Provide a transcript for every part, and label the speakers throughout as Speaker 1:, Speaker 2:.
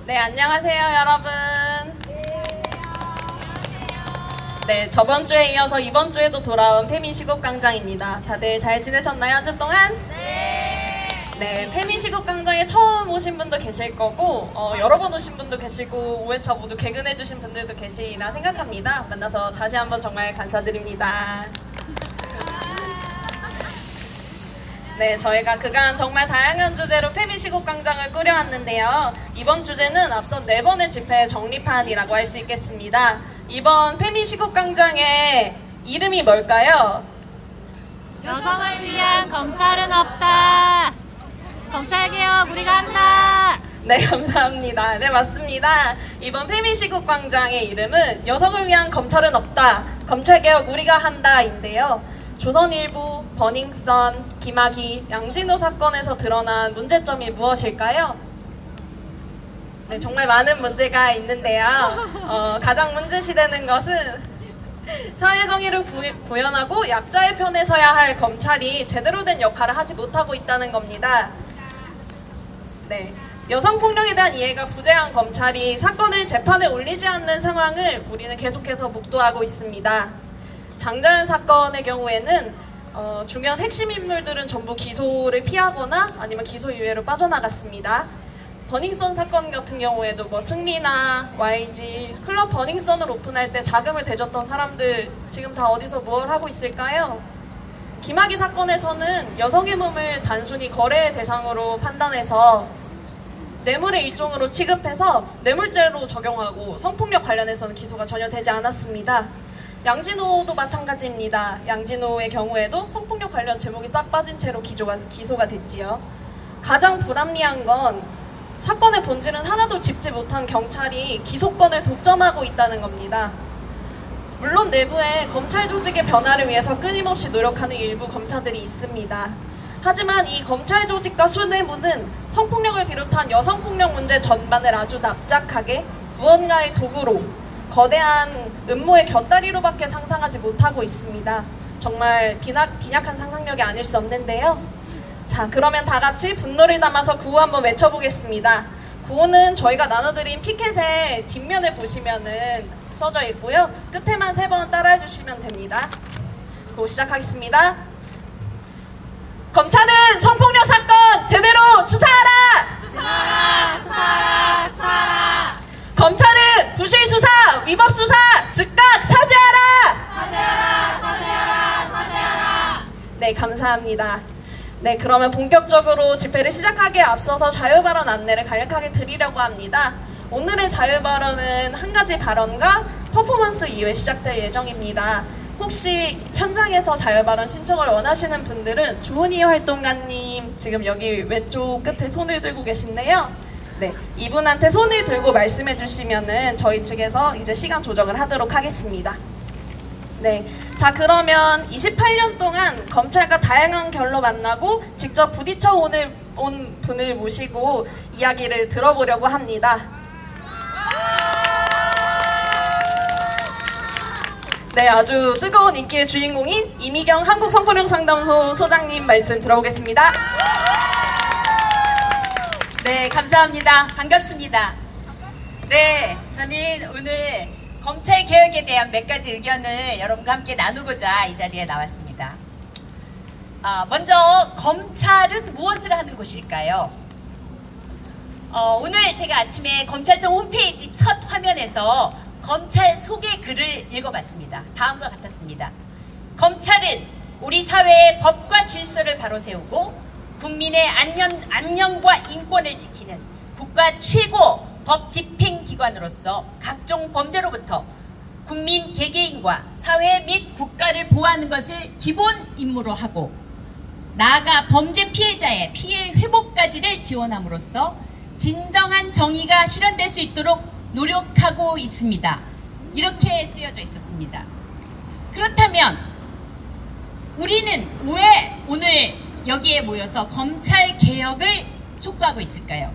Speaker 1: 네, 안녕하세요, 여러분. 네, 저번 주에 이어서 이번 주에도 돌아온 페미시국광장입니다. 다들 잘 지내셨나요, 한 주 동안? 네, 페미시국광장에 처음 오신 분도 계실 거고 여러 번 오신 분도 계시고 5회차 모두 개근해주신 분들도 계시리라 생각합니다. 만나서 다시 한번 정말 감사드립니다. 네, 저희가 그간 정말 다양한 주제로 페미시국광장을 꾸려왔는데요. 이번 주제는 앞선 4번의 집회 정리판이라고 할 수 있겠습니다. 이번 페미시국광장의 이름이 뭘까요?
Speaker 2: 여성을 위한 검찰은 없다. 검찰개혁 우리가 한다.
Speaker 1: 네, 감사합니다. 네, 맞습니다. 이번 페미시국광장의 이름은 여성을 위한 검찰은 없다. 검찰개혁 우리가 한다인데요. 조선일보, 버닝썬, 김학의, 양진호 사건에서 드러난 문제점이 무엇일까요? 네, 정말 많은 문제가 있는데요. 가장 문제시되는 것은 사회정의를 구현하고 약자의 편에 서야 할 검찰이 제대로 된 역할을 하지 못하고 있다는 겁니다. 네, 여성폭력에 대한 이해가 부재한 검찰이 사건을 재판에 올리지 않는 상황을 우리는 계속해서 목도하고 있습니다. 장자연 사건의 경우에는 중요한 핵심 인물들은 전부 기소를 피하거나 아니면 기소유예로 빠져나갔습니다. 버닝썬 사건 같은 경우에도 뭐 승리나 YG, 클럽 버닝썬을 오픈할 때 자금을 대줬던 사람들 지금 다 어디서 뭘 하고 있을까요? 김학의 사건에서는 여성의 몸을 단순히 거래의 대상으로 판단해서 뇌물의 일종으로 취급해서 뇌물죄로 적용하고 성폭력 관련해서는 기소가 전혀 되지 않았습니다. 양진호도 마찬가지입니다. 양진호의 경우에도 성폭력 관련 제목이 싹 빠진 채로 기소가 됐지요. 가장 불합리한 건 사건의 본질은 하나도 짚지 못한 경찰이 기소권을 독점하고 있다는 겁니다. 물론 내부에 검찰 조직의 변화를 위해서 끊임없이 노력하는 일부 검사들이 있습니다. 하지만 이 검찰 조직과 수뇌부는 성폭력을 비롯한 여성폭력 문제 전반을 아주 납작하게 무언가의 도구로 거대한 음모의 곁다리로밖에 상상하지 못하고 있습니다. 정말 빈약한 상상력이 아닐 수 없는데요. 자, 그러면 다 같이 분노를 담아서 구호 한번 외쳐보겠습니다. 구호는 저희가 나눠드린 피켓의 뒷면을 보시면은 써져 있고요. 끝에만 3번 따라해 주시면 됩니다. 구호 시작하겠습니다. 검찰은 성폭력 사건 제대로 수사하라!
Speaker 2: 수사하라, 수사하라, 수사하라.
Speaker 1: 검찰은 부실 수사, 위법 수사 즉각 사죄하라!
Speaker 2: 사죄하라, 사죄하라, 사죄하라.
Speaker 1: 네, 감사합니다. 네, 그러면 본격적으로 집회를 시작하기에 앞서서 자유발언 안내를 간략하게 드리려고 합니다. 오늘의 자유발언은 한 가지 발언과 퍼포먼스 이후에 시작될 예정입니다. 혹시 현장에서 자유발언 신청을 원하시는 분들은 조은희 활동가님 지금 여기 왼쪽 끝에 손을 들고 계신데요. 네, 이분한테 손을 들고 말씀해 주시면은 저희 측에서 이제 시간 조정을 하도록 하겠습니다. 네, 자, 그러면 28년 동안 검찰과 다양한 결로 만나고 직접 부딪혀 온 분을 모시고 이야기를 들어보려고 합니다. 네, 아주 뜨거운 인기의 주인공인 이미경 한국성폭력상담소 소장님 말씀 들어보겠습니다.
Speaker 3: 네, 감사합니다. 반갑습니다. 네, 저는 오늘 검찰 개혁에 대한 몇 가지 의견을 여러분과 함께 나누고자 이 자리에 나왔습니다. 먼저 검찰은 무엇을 하는 곳일까요? 오늘 제가 아침에 검찰청 홈페이지 첫 화면에서 검찰 소개 글을 읽어봤습니다. 다음과 같았습니다. 검찰은 우리 사회의 법과 질서를 바로 세우고 국민의 안녕과 인권을 지키는 국가 최고 법 집행기관으로서 각종 범죄로부터 국민 개개인과 사회 및 국가를 보호하는 것을 기본 임무로 하고 나아가 범죄 피해자의 피해 회복까지를 지원함으로써 진정한 정의가 실현될 수 있도록 노력하고 있습니다. 이렇게 쓰여져 있었습니다. 그렇다면 우리는 왜 오늘 여기에 모여서 검찰 개혁을 촉구하고 있을까요?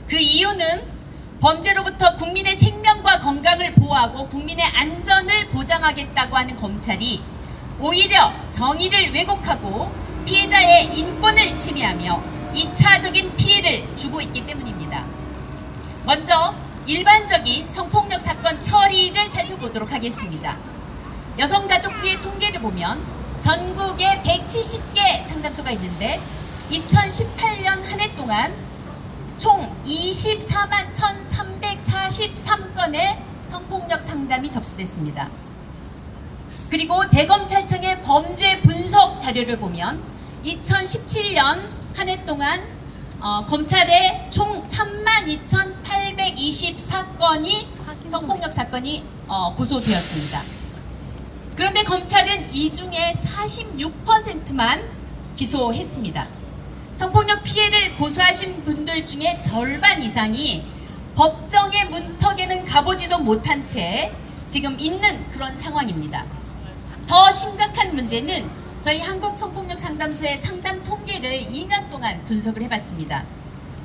Speaker 3: 그 이유는 범죄로부터 국민의 생명과 건강을 보호하고 국민의 안전을 보장하겠다고 하는 검찰이 오히려 정의를 왜곡하고 피해자의 인권을 침해하며 2차적인 피해를 주고 있기 때문입니다. 먼저 일반적인 성폭력 사건 처리를 살펴보도록 하겠습니다. 여성가족부의 통계를 보면 전국에 170개 상담소가 있는데 2018년 한 해 동안 총 24만 1,343건의 성폭력 상담이 접수됐습니다. 그리고 대검찰청의 범죄 분석 자료를 보면 2017년 한 해 동안 검찰에 총 32,824건이 성폭력 사건이 고소되었습니다. 그런데 검찰은 이 중에 46%만 기소했습니다. 성폭력 피해를 고소하신 분들 중에 절반 이상이 법정의 문턱에는 가보지도 못한 채 지금 있는 그런 상황입니다. 더 심각한 문제는 저희 한국성폭력상담소의 상담 통계를 2년 동안 분석을 해봤습니다.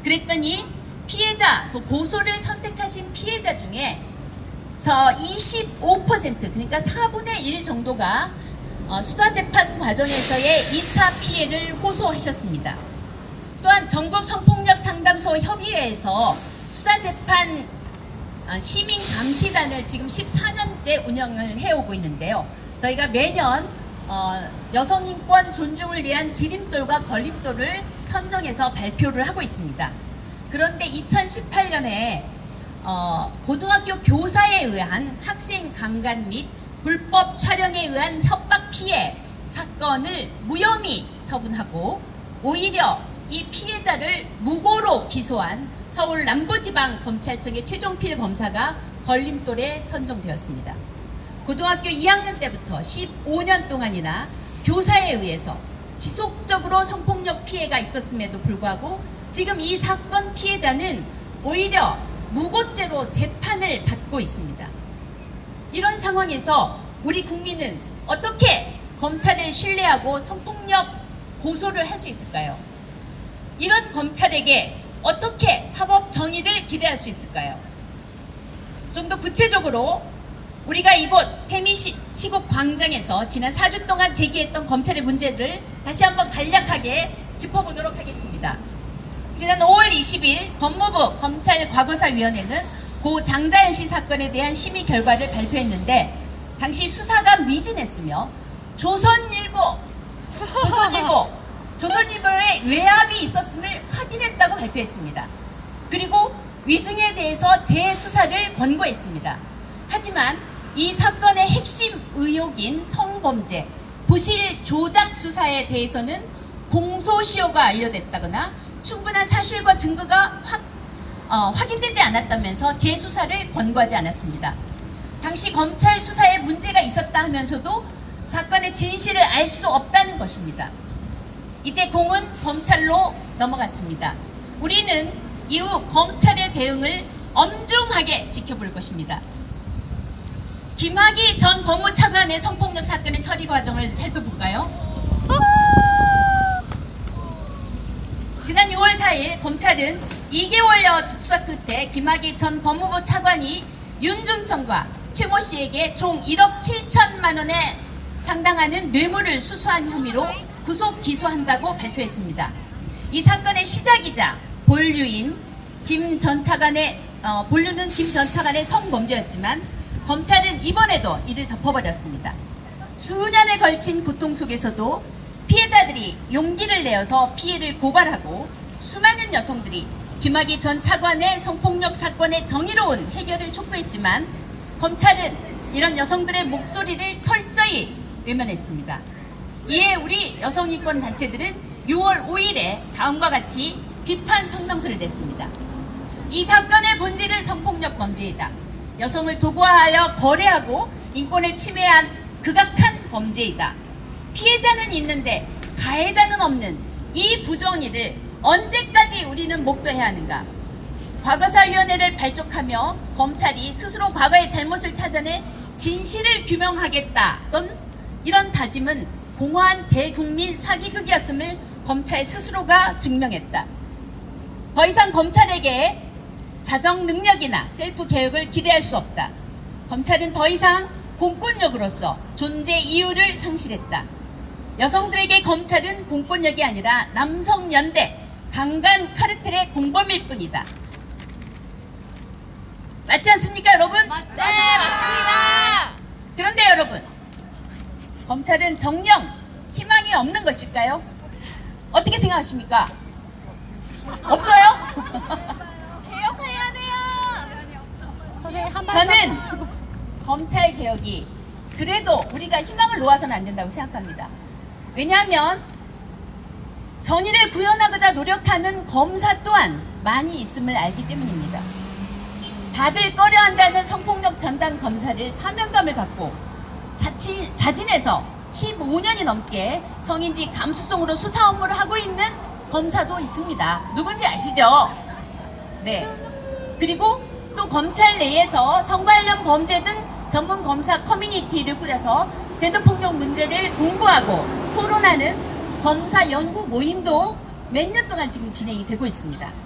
Speaker 3: 그랬더니 피해자, 고소를 선택하신 피해자 중에 25% 그러니까 4분의 1 정도가 수사재판 과정에서의 2차 피해를 호소하셨습니다. 또한 전국성폭력상담소 협의회에서 수사재판 시민감시단을 지금 14년째 운영을 해오고 있는데요. 저희가 매년 여성인권 존중을 위한 디딤돌과 걸림돌을 선정해서 발표를 하고 있습니다. 그런데 2018년에 고등학교 교사에 의한 학생 강간 및 불법 촬영에 의한 협박 피해 사건을 무혐의 처분하고 오히려 이 피해자를 무고로 기소한 서울 남부지방검찰청의 최종필 검사가 걸림돌에 선정되었습니다. 고등학교 2학년 때부터 15년 동안이나 교사에 의해서 지속적으로 성폭력 피해가 있었음에도 불구하고 지금 이 사건 피해자는 오히려 무고죄로 재판을 받고 있습니다. 이런 상황에서 우리 국민은 어떻게 검찰을 신뢰하고 성폭력 고소를 할 수 있을까요? 이런 검찰에게 어떻게 사법 정의를 기대할 수 있을까요? 좀 더 구체적으로 우리가 이곳 페미시국 광장에서 지난 4주 동안 제기했던 검찰의 문제를 다시 한번 간략하게 짚어보도록 하겠습니다. 지난 5월 20일 법무부 검찰과거사위원회는 고 장자연 씨 사건에 대한 심의 결과를 발표했는데 당시 수사가 미진했으며 조선일보의 외압이 있었음을 확인했다고 발표했습니다. 그리고 위증에 대해서 재수사를 권고했습니다. 하지만 이 사건의 핵심 의혹인 성범죄, 부실 조작 수사에 대해서는 공소시효가 완료됐다거나 충분한 사실과 증거가 확인되지 않았다면서 재수사를 권고하지 않았습니다. 당시 검찰 수사에 문제가 있었다 하면서도 사건의 진실을 알 수 없다는 것입니다. 이제 공은 검찰로 넘어갔습니다. 우리는 이후 검찰의 대응을 엄중하게 지켜볼 것입니다. 김학의 전 법무차관의 성폭력 사건의 처리 과정을 살펴볼까요? 지난 6월 4일 검찰은 2개월여 수사 끝에 김학의 전 법무부 차관이 윤중천과 최모 씨에게 총 1억 7천만 원에 상당하는 뇌물을 수수한 혐의로 구속 기소한다고 발표했습니다. 이 사건의 시작이자 본류는 김 전 차관의 성범죄였지만 검찰은 이번에도 이를 덮어버렸습니다. 수년에 걸친 고통 속에서도 피해자들이 용기를 내어서 피해를 고발하고 수많은 여성들이 김학의 전 차관의 성폭력 사건의 정의로운 해결을 촉구했지만 검찰은 이런 여성들의 목소리를 철저히 외면했습니다. 이에 우리 여성인권 단체들은 6월 5일에 다음과 같이 비판 성명서를 냈습니다. 이 사건의 본질은 성폭력 범죄이다. 여성을 도구화하여 거래하고 인권을 침해한 극악한 범죄이다. 피해자는 있는데 가해자는 없는 이 부정의를 언제까지 우리는 목도해야 하는가? 과거사위원회를 발족하며 검찰이 스스로 과거의 잘못을 찾아내 진실을 규명하겠다던 이런 다짐은 공허한 대국민 사기극이었음을 검찰 스스로가 증명했다. 더 이상 검찰에게 자정 능력이나 셀프 개혁을 기대할 수 없다. 검찰은 더 이상 공권력으로서 존재 이유를 상실했다. 여성들에게 검찰은 공권력이 아니라 남성연대 강간 카르텔의 공범일 뿐이다. 맞지 않습니까, 여러분?
Speaker 2: 네, 맞습니다.
Speaker 3: 그런데 여러분, 검찰은 정녕 희망이 없는 것일까요? 어떻게 생각하십니까? 없어요?
Speaker 2: 개혁해야 돼요. 선생님 한
Speaker 3: 저는 검찰 개혁이 그래도 우리가 희망을 놓아서는 안 된다고 생각합니다. 왜냐하면 정의를 구현하고자 노력하는 검사 또한 많이 있음을 알기 때문입니다. 다들 꺼려한다는 성폭력 전담 검사를 사명감을 갖고 자진해서 15년이 넘게 성인지 감수성으로 수사 업무를 하고 있는 검사도 있습니다. 누군지 아시죠? 네. 그리고 또 검찰 내에서 성 관련 범죄 등 전문 검사 커뮤니티를 꾸려서 젠더폭력 문제를 공부하고 토론하는 검사 연구 모임도 몇 년 동안 지금 진행이 되고 있습니다.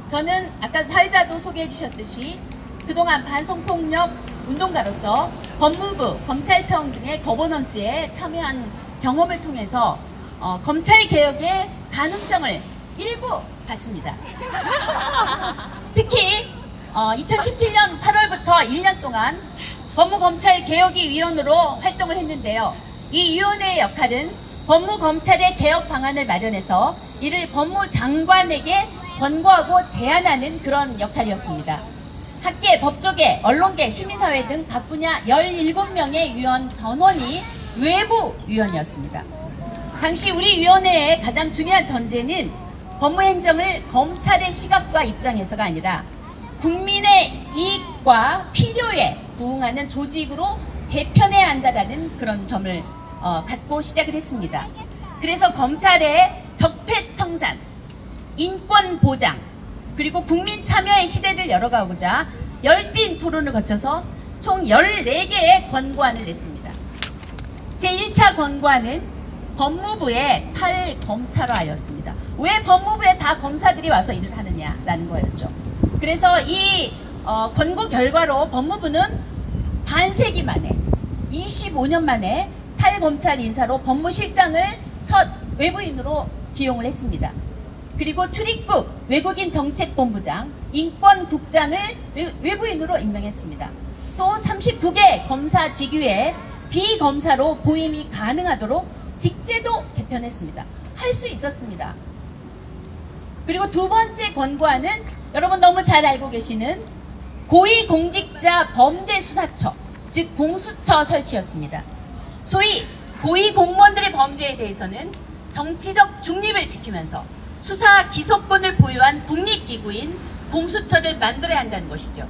Speaker 3: 저는 아까 사회자도 소개해 주셨듯이 그동안 반성폭력 운동가로서 법무부, 검찰청 등의 거버넌스에 참여한 경험을 통해서 검찰 개혁의 가능성을 일부 봤습니다. 특히 2017년 8월부터 1년 동안 법무검찰개혁위 위원으로 활동을 했는데요. 이 위원회의 역할은 법무검찰의 개혁 방안을 마련해서 이를 법무장관에게 권고하고 제안하는 그런 역할이었습니다. 학계, 법조계, 언론계, 시민사회 등 각 분야 17명의 위원 전원이 외부 위원이었습니다. 당시 우리 위원회의 가장 중요한 전제는 법무행정을 검찰의 시각과 입장에서가 아니라 국민의 이익과 필요에 부응하는 조직으로 재편해야 한다는 그런 점을 갖고 시작을 했습니다. 그래서 검찰의 적폐청산, 인권 보장, 그리고 국민 참여의 시대를 열어가고자 열띤 토론을 거쳐서 총 14개의 권고안을 냈습니다. 제1차 권고안은 법무부의 탈검찰화였습니다. 왜 법무부에 다 검사들이 와서 일을 하느냐라는 거였죠. 그래서 이 권고 결과로 법무부는 반세기 만에 25년 만에 탈검찰 인사로 법무실장을 첫 외부인으로 기용을 했습니다. 그리고 출입국 외국인 정책본부장, 인권국장을 외부인으로 임명했습니다. 또 39개 검사 직위에 비검사로 부임이 가능하도록 직제도 개편했습니다. 할 수 있었습니다. 그리고 두 번째 권고안은 여러분 너무 잘 알고 계시는 고위공직자 범죄수사처, 즉 공수처 설치였습니다. 소위 고위공무원들의 범죄에 대해서는 정치적 중립을 지키면서 수사 기소권을 보유한 독립기구인 공수처를 만들어야 한다는 것이죠.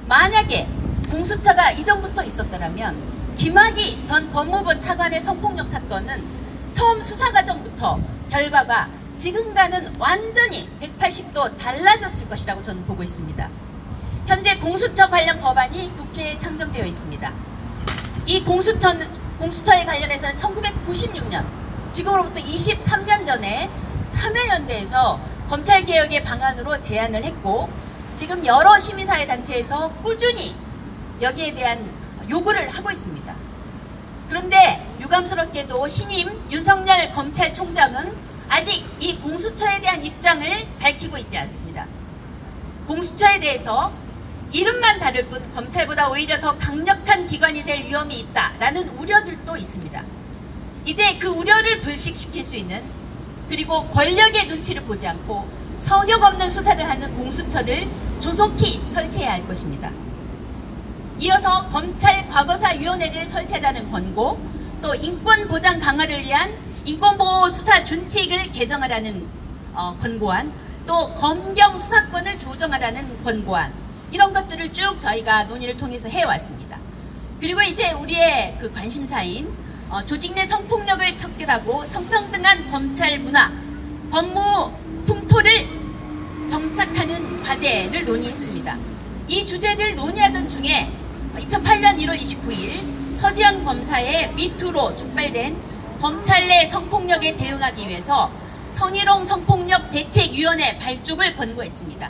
Speaker 3: 만약에 공수처가 이전부터 있었더라면 김학의 전 법무부 차관의 성폭력 사건은 처음 수사 과정부터 결과가 지금과는 완전히 180도 달라졌을 것이라고 저는 보고 있습니다. 현재 공수처 관련 법안이 국회에 상정되어 있습니다. 이 공수처에 관련해서는 1996년, 지금으로부터 23년 전에 참여연대에서 검찰개혁의 방안으로 제안을 했고 지금 여러 시민사회 단체에서 꾸준히 여기에 대한 요구를 하고 있습니다. 그런데 유감스럽게도 신임 윤석열 검찰총장은 아직 이 공수처에 대한 입장을 밝히고 있지 않습니다. 공수처에 대해서 이름만 다를 뿐 검찰보다 오히려 더 강력한 기관이 될 위험이 있다라는 우려들도 있습니다. 이제 그 우려를 불식시킬 수 있는, 그리고 권력의 눈치를 보지 않고 성역 없는 수사를 하는 공수처를 조속히 설치해야 할 것입니다. 이어서 검찰과거사위원회를 설치하라는 권고, 또 인권보장 강화를 위한 인권보호수사 준칙을 개정하라는 권고안, 또 검경 수사권을 조정하라는 권고안, 이런 것들을 쭉 저희가 논의를 통해서 해왔습니다. 그리고 이제 우리의 그 관심사인 조직 내 성폭력을 척결하고 성평등한 검찰 문화, 법무 풍토를 정착하는 과제를 논의했습니다. 이 주제를 논의하던 중에 2008년 1월 29일 서지현 검사의 미투로 촉발된 검찰 내 성폭력에 대응하기 위해서 성희롱 성폭력 대책위원회 발족을 권고했습니다.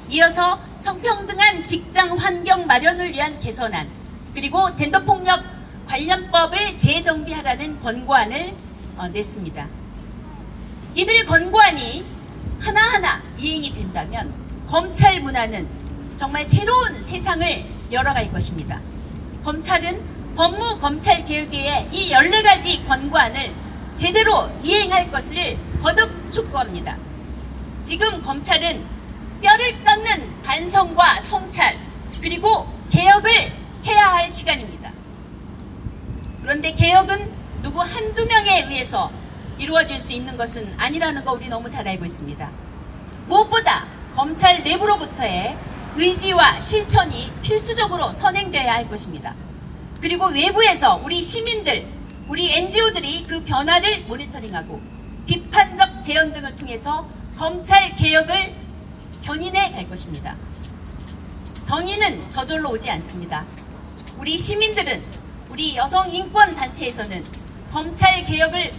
Speaker 3: 이어서 성평등한 직장 환경 마련을 위한 개선안, 그리고 젠더폭력 관련법을 재정비하라는 권고안을 냈습니다. 이들 권고안이 하나하나 이행이 된다면 검찰 문화는 정말 새로운 세상을 열어갈 것입니다. 검찰은 법무검찰개혁의 이 14가지 권고안을 제대로 이행할 것을 거듭 촉구합니다. 지금 검찰은 뼈를 깎는 반성과 성찰 그리고 개혁을 해야 할 시간입니다. 그런데 개혁은 누구 한두 명에 의해서 이루어질 수 있는 것은 아니라는 거 우리 너무 잘 알고 있습니다. 무엇보다 검찰 내부로부터의 의지와 실천이 필수적으로 선행되어야 할 것입니다. 그리고 외부에서 우리 시민들, 우리 NGO들이 그 변화를 모니터링하고 비판적 제언 등을 통해서 검찰 개혁을 견인해 갈 것입니다. 정의는 저절로 오지 않습니다. 우리 시민들은, 우리 여성 인권 단체에서는 검찰 개혁을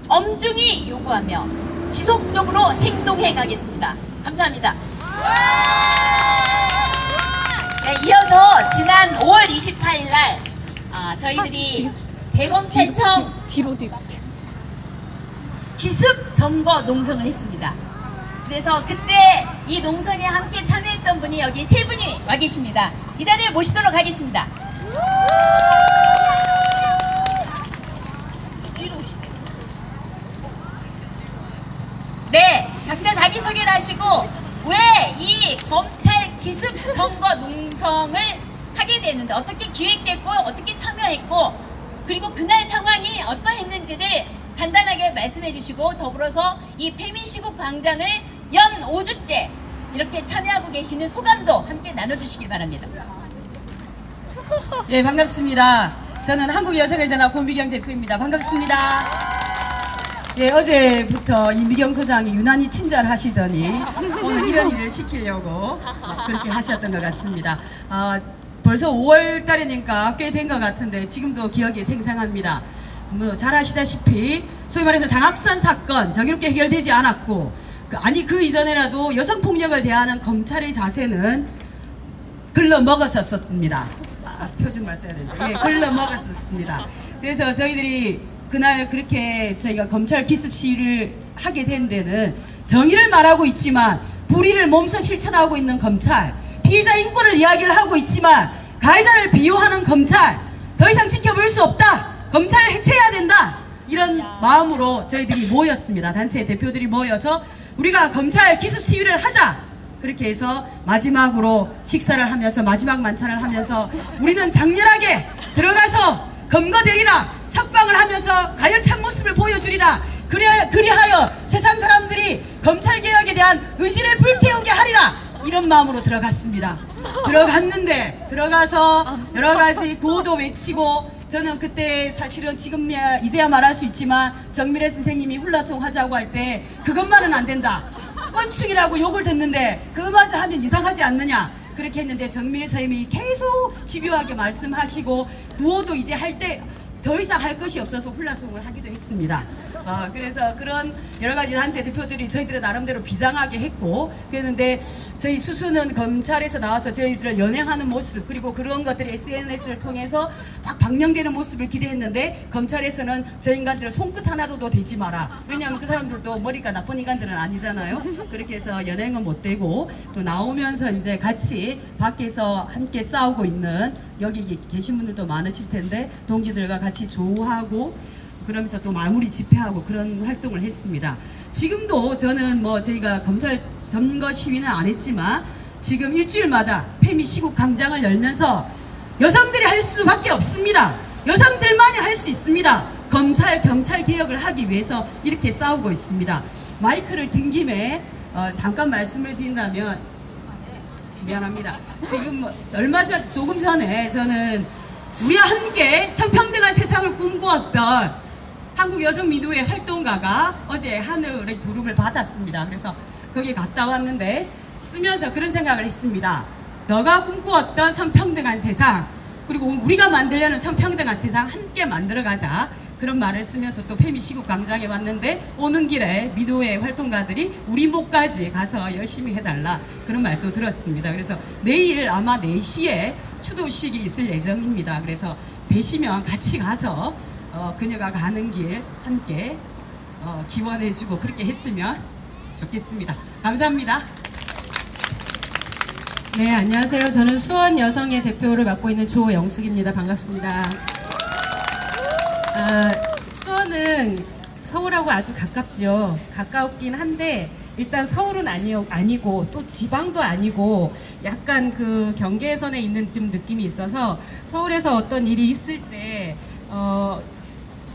Speaker 3: 엄중히 요구하며 지속적으로 행동해 가겠습니다. 감사합니다. 네, 이어서 지난 5월 24일 날 저희들이 대검찰청
Speaker 2: 뒤로.
Speaker 3: 기습 점거 농성을 했습니다. 그래서 그때 이 농성에 함께 참여했던 분이 여기 세 분이 와 계십니다. 이 자리에 모시도록 하겠습니다. 뒤로 오시대요. 네, 각자 자기소개를 하시고 왜 이 검찰 기습 점거 농성을 하게 됐는데 어떻게 기획됐고 어떻게 참여했고 그리고 그날 상황이 어떠했는지를 간단하게 말씀해 주시고 더불어서 이 페미시국 광장을 연 5주째 이렇게 참여하고 계시는 소감도 함께 나눠주시길 바랍니다.
Speaker 4: 예, 반갑습니다. 저는 한국여성의전합 고미경 대표입니다. 반갑습니다. 예, 어제부터 이미경 소장이 유난히 친절하시더니 오늘 이런 일을 시키려고 그렇게 하셨던 것 같습니다. 벌써 5월 달이니까 꽤 된 것 같은데 지금도 기억이 생생합니다. 뭐 잘 아시다시피 소위 말해서 장학산 사건 정의롭게 해결되지 않았고 그 이전에라도 여성폭력을 대하는 검찰의 자세는 글러먹었었습니다. 표준말 써야 된다. 예, 글러먹었었습니다. 그래서 저희들이 그날 그렇게 저희가 검찰 기습 시위를 하게 된 데는 정의를 말하고 있지만 불의를 몸소 실천하고 있는 검찰, 피해자 인권을 이야기를 하고 있지만 가해자를 비호하는 검찰, 더 이상 지켜볼 수 없다, 검찰을 해체해야 된다, 이런 마음으로 저희들이 모였습니다. 단체 대표들이 모여서 우리가 검찰 기습 시위를 하자, 그렇게 해서 마지막으로 식사를 하면서 마지막 만찬을 하면서 우리는 장렬하게 들어가서 검거되리라, 석방을 하면서 가열찬 모습을 보여주리라, 그리하여 세상 사람들이 검찰개혁에 대한 의지를 불태우게 하리라, 이런 마음으로 들어갔습니다. 들어갔는데 들어가서 여러 가지 구호도 외치고, 저는 그때 사실은 지금이야 이제야 말할 수 있지만 정미래 선생님이 훌라송 하자고 할 때 그것만은 안 된다, 건축이라고 욕을 듣는데 그거마저 하면 이상하지 않느냐, 그렇게 했는데 정미래 선생님이 계속 집요하게 말씀하시고 구호도 이제 할 때 더 이상 할 것이 없어서 훌라송을 하기도 했습니다. 그래서 그런 여러 가지 단체 대표들이 저희들을 나름대로 비장하게 했고 그랬는데, 저희 수수는 검찰에서 나와서 저희들을 연행하는 모습, 그리고 그런 것들이 SNS를 통해서 막 방영되는 모습을 기대했는데 검찰에서는 저 인간들을 손끝 하나도 대지 마라, 왜냐하면 그 사람들도 머리가 나쁜 인간들은 아니잖아요. 그렇게 해서 연행은 못 되고, 또 나오면서 이제 같이 밖에서 함께 싸우고 있는 여기 계신 분들도 많으실 텐데 동지들과 같이 조우하고 그러면서 또 마무리 집회하고 그런 활동을 했습니다. 지금도 저는 뭐 저희가 검찰 점거 시위는 안 했지만 지금 일주일마다 페미시국 광장을 열면서 여성들이 할 수밖에 없습니다. 여성들만이 할 수 있습니다. 검찰 경찰 개혁을 하기 위해서 이렇게 싸우고 있습니다. 마이크를 든 김에 잠깐 말씀을 드린다면, 미안합니다. 지금 조금 전에 저는 우리와 함께 성평등한 세상을 꿈꾸었던 한국여성민주회 활동가가 어제 하늘의 부름을 받았습니다. 그래서 거기 갔다 왔는데 쓰면서 그런 생각을 했습니다. 너가 꿈꾸었던 성평등한 세상, 그리고 우리가 만들려는 성평등한 세상 함께 만들어가자, 그런 말을 쓰면서 또 페미시국 광장에 왔는데 오는 길에 미도회 활동가들이 우리 목까지 가서 열심히 해달라, 그런 말도 들었습니다. 그래서 내일 아마 4시에 추도식이 있을 예정입니다. 그래서 되시면 같이 가서 그녀가 가는 길 함께 기원해주고 그렇게 했으면 좋겠습니다. 감사합니다.
Speaker 5: 네, 안녕하세요. 저는 수원 여성의 대표를 맡고 있는 조영숙입니다. 반갑습니다. 수원은 서울하고 아주 가깝죠. 가깝긴 한데 일단 서울은 아니고 또 지방도 아니고 약간 그 경계선에 있는 좀 느낌이 있어서 서울에서 어떤 일이 있을 때